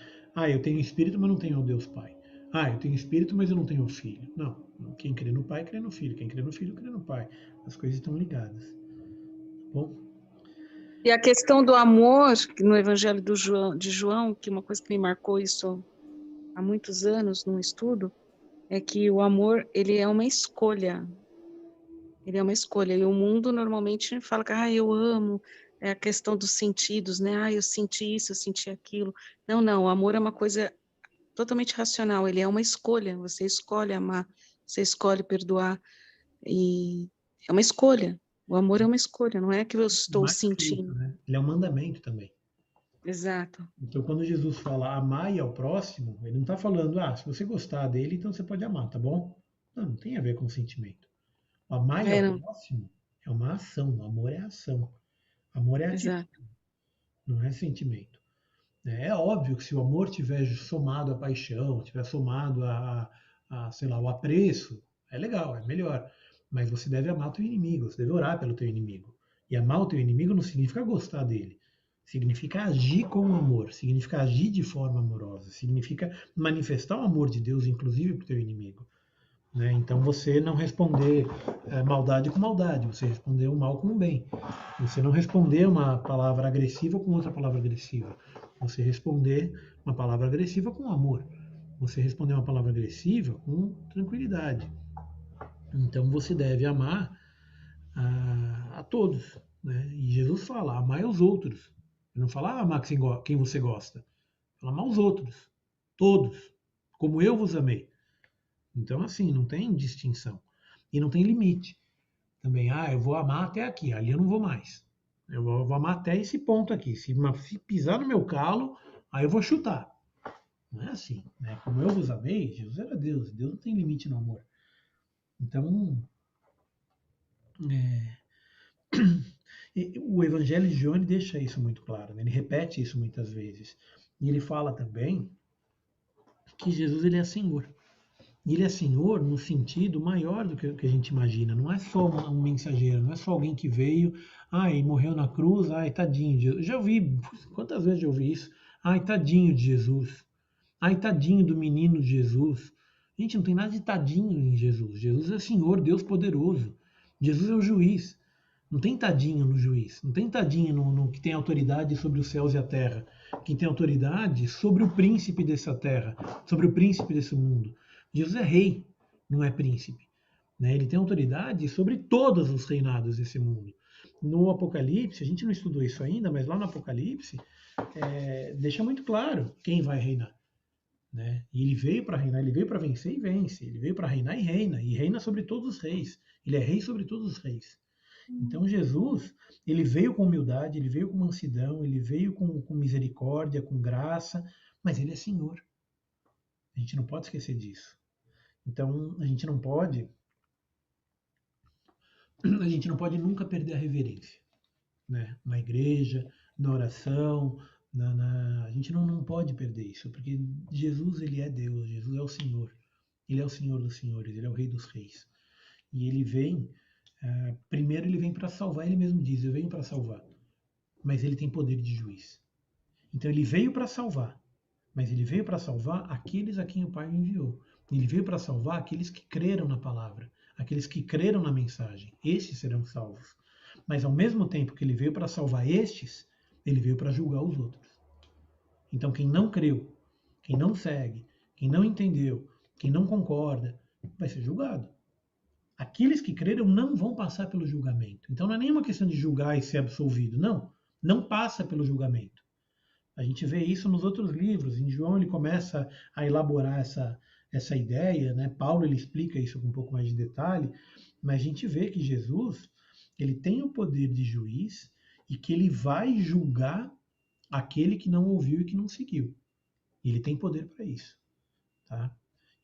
eu tenho Espírito, mas não tenho o Deus Pai. Eu tenho Espírito, mas eu não tenho o Filho. Não. Quem crê no Pai, crê no Filho. Quem crê no Filho, crê no Pai. As coisas estão ligadas. Tá bom? E a questão do amor, no Evangelho de João, que uma coisa que me marcou isso há muitos anos num estudo, é que o amor, ele é uma escolha. Ele é uma escolha. E o mundo normalmente fala que eu amo, é a questão dos sentidos, eu senti isso, eu senti aquilo. Não, o amor é uma coisa totalmente racional, ele é uma escolha, você escolhe amar, você escolhe perdoar, e é uma escolha. O amor é uma escolha, não é que eu estou sentindo. Ele é um mandamento também. Exato. Então, quando Jesus fala amai ao próximo, ele não está falando, se você gostar dele, então você pode amar, tá bom? Não, não tem a ver com sentimento. O amai ao Não, próximo é uma ação, o amor é ação. Amor é atitude, exato. não é sentimento. É óbvio que se o amor tiver somado à paixão, tiver somado sei lá, o apreço, é legal, é melhor. Mas você deve amar o teu inimigo, você deve orar pelo teu inimigo. E amar o teu inimigo não significa gostar dele. Significa agir com amor, significa agir de forma amorosa, significa manifestar o amor de Deus, inclusive para o teu inimigo. Né? Então você não responder maldade com maldade, você responder o mal com o bem. Você não responder uma palavra agressiva com outra palavra agressiva. Você responder uma palavra agressiva com amor. Você responder uma palavra agressiva com tranquilidade. Então você deve amar a todos. Né? E Jesus fala, amai os outros. Ele não fala amar quem você gosta. Fala amar os outros. Todos. Como eu vos amei. Então, assim, não tem distinção. E não tem limite. Também, eu vou amar até aqui, ali eu não vou mais. Eu vou amar até esse ponto aqui. Se pisar no meu calo, aí eu vou chutar. Não é assim. Né? Como eu vos amei, Jesus era Deus. Deus não tem limite no amor. Então, o Evangelho de João deixa isso muito claro. Né? Ele repete isso muitas vezes. E ele fala também que Jesus ele é Senhor. Ele é Senhor no sentido maior do que a gente imagina. Não é só um mensageiro, não é só alguém que veio, e morreu na cruz, tadinho de Jesus. Já ouvi, quantas vezes já ouvi isso? Tadinho de Jesus. Tadinho do menino de Jesus. Gente, não tem nada de tadinho em Jesus. Jesus é Senhor, Deus poderoso. Jesus é o juiz. Não tem tadinho no juiz. Não tem tadinho no que tem autoridade sobre os céus e a terra. Quem tem autoridade sobre o príncipe dessa terra, sobre o príncipe desse mundo. Jesus é rei, não é príncipe. Né? Ele tem autoridade sobre todos os reinados desse mundo. No Apocalipse, a gente não estudou isso ainda, mas lá no Apocalipse deixa muito claro quem vai reinar. Né? E ele veio para reinar, ele veio para vencer e vence. Ele veio para reinar e reina sobre todos os reis. Ele é rei sobre todos os reis. Então Jesus, ele veio com humildade, ele veio com mansidão, ele veio com misericórdia, com graça, mas ele é Senhor. A gente não pode esquecer disso. Então a gente não pode nunca perder a reverência, né? Na igreja, na oração, a gente não pode perder isso, porque Jesus ele é Deus, Jesus é o Senhor, ele é o Senhor dos senhores, ele é o Rei dos reis, e ele vem primeiro ele vem para salvar, ele mesmo diz, eu venho para salvar, mas ele tem poder de juiz. Então ele veio para salvar, mas ele veio para salvar aqueles a quem o Pai enviou. Ele veio para salvar aqueles que creram na palavra, aqueles que creram na mensagem. Estes serão salvos. Mas ao mesmo tempo que ele veio para salvar estes, ele veio para julgar os outros. Então quem não creu, quem não segue, quem não entendeu, quem não concorda, vai ser julgado. Aqueles que creram não vão passar pelo julgamento. Então não é nenhuma questão de julgar e ser absolvido. Não, não passa pelo julgamento. A gente vê isso nos outros livros. Em João ele começa a elaborar essa ideia, né? Paulo ele explica isso com um pouco mais de detalhe, mas a gente vê que Jesus ele tem o poder de juiz e que ele vai julgar aquele que não ouviu e que não seguiu. Ele tem poder para isso. Tá?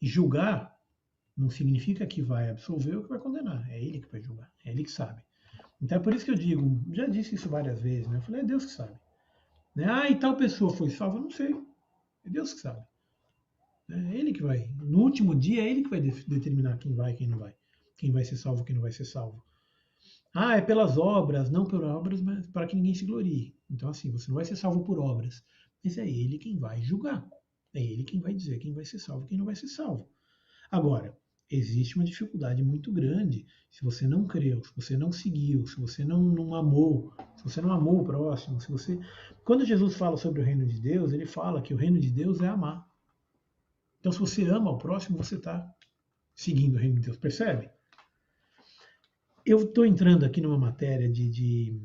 E julgar não significa que vai absolver ou que vai condenar. É ele que vai julgar. É ele que sabe. Então é por isso que eu digo, já disse isso várias vezes, né? Eu falei, é Deus que sabe. Né? E tal pessoa foi salva? Não sei. É Deus que sabe. É ele que vai. No último dia, é ele que vai determinar quem vai e quem não vai. Quem vai ser salvo e quem não vai ser salvo. É pelas obras, não por obras, mas para que ninguém se glorie. Então, assim, você não vai ser salvo por obras. Mas é ele quem vai julgar. É ele quem vai dizer quem vai ser salvo e quem não vai ser salvo. Agora, existe uma dificuldade muito grande se você não creu, se você não seguiu, se você não amou, se você não amou o próximo, se você... Quando Jesus fala sobre o reino de Deus, ele fala que o reino de Deus é amar. Então, se você ama o próximo, você está seguindo o reino de Deus. Percebe? Eu estou entrando aqui numa matéria de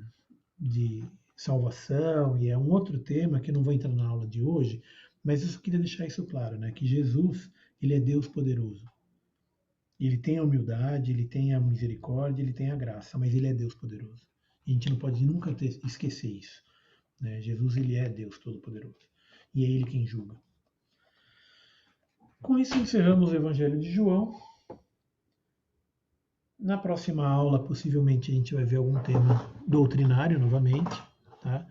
salvação, e é um outro tema que eu não vou entrar na aula de hoje, mas eu só queria deixar isso claro, né? Que Jesus, ele é Deus poderoso. Ele tem a humildade, ele tem a misericórdia, ele tem a graça, mas ele é Deus poderoso. E a gente não pode nunca esquecer isso. né? Jesus, ele é Deus Todo-Poderoso. E é ele quem julga. Com isso, encerramos o Evangelho de João. Na próxima aula, possivelmente, a gente vai ver algum tema doutrinário novamente. Tá?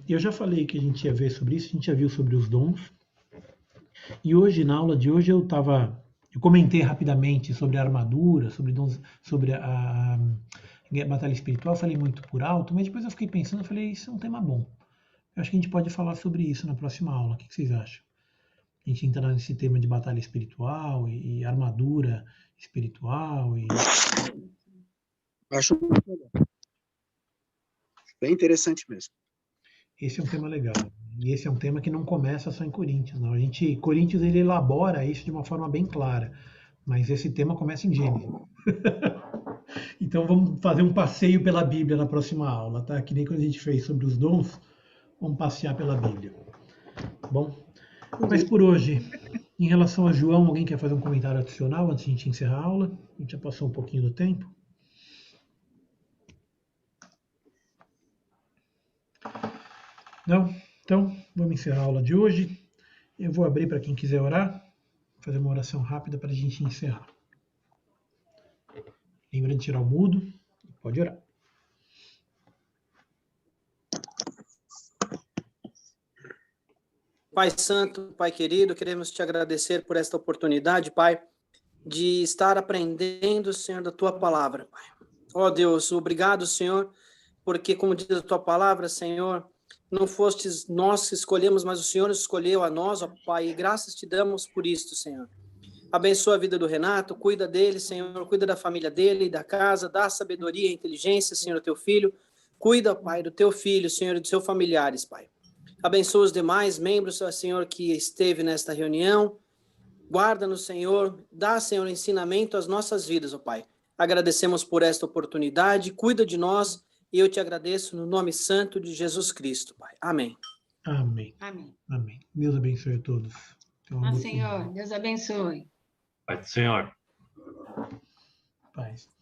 Eu já falei que a gente ia ver sobre isso, a gente já viu sobre os dons. E hoje, na aula de hoje, eu comentei rapidamente sobre a armadura, sobre dons, sobre a batalha espiritual, falei muito por alto, mas depois eu fiquei pensando, falei, isso é um tema bom. Eu acho que a gente pode falar sobre isso na próxima aula. O que vocês acham? A gente entrar nesse tema de batalha espiritual e armadura espiritual. Acho bem interessante mesmo. Esse é um tema legal. E esse é um tema que não começa só em Coríntios. Não. Coríntios ele elabora isso de uma forma bem clara. Mas esse tema começa em Gênesis. Então vamos fazer um passeio pela Bíblia na próxima aula, tá? Que nem quando a gente fez sobre os dons, vamos passear pela Bíblia. Bom, mas por hoje, em relação a João, alguém quer fazer um comentário adicional antes de a gente encerrar a aula? A gente já passou um pouquinho do tempo. Não? Então, vamos encerrar a aula de hoje. Eu vou abrir para quem quiser orar, fazer uma oração rápida para a gente encerrar. Lembra de tirar o mudo, pode orar. Pai Santo, Pai querido, queremos te agradecer por esta oportunidade, Pai, de estar aprendendo, Senhor, da Tua palavra, Pai. Ó Deus, obrigado, Senhor, porque, como diz a Tua palavra, Senhor, não fostes nós que escolhemos, mas o Senhor escolheu a nós, ó Pai, e graças te damos por isto, Senhor. Abençoa a vida do Renato, cuida dele, Senhor, cuida da família dele, da casa, dá sabedoria e inteligência, Senhor, teu filho. Cuida, Pai, do teu filho, Senhor, e dos seus familiares, Pai. Abençoa os demais membros, Senhor, que esteve nesta reunião. Guarda-nos, Senhor, dá, Senhor, ensinamento às nossas vidas, ó Pai. Agradecemos por esta oportunidade, cuida de nós e eu te agradeço no nome santo de Jesus Cristo, Pai. Amém. Amém. Amém. Amém. Deus abençoe a todos. Senhor, Deus abençoe. Pai do Senhor. Paz.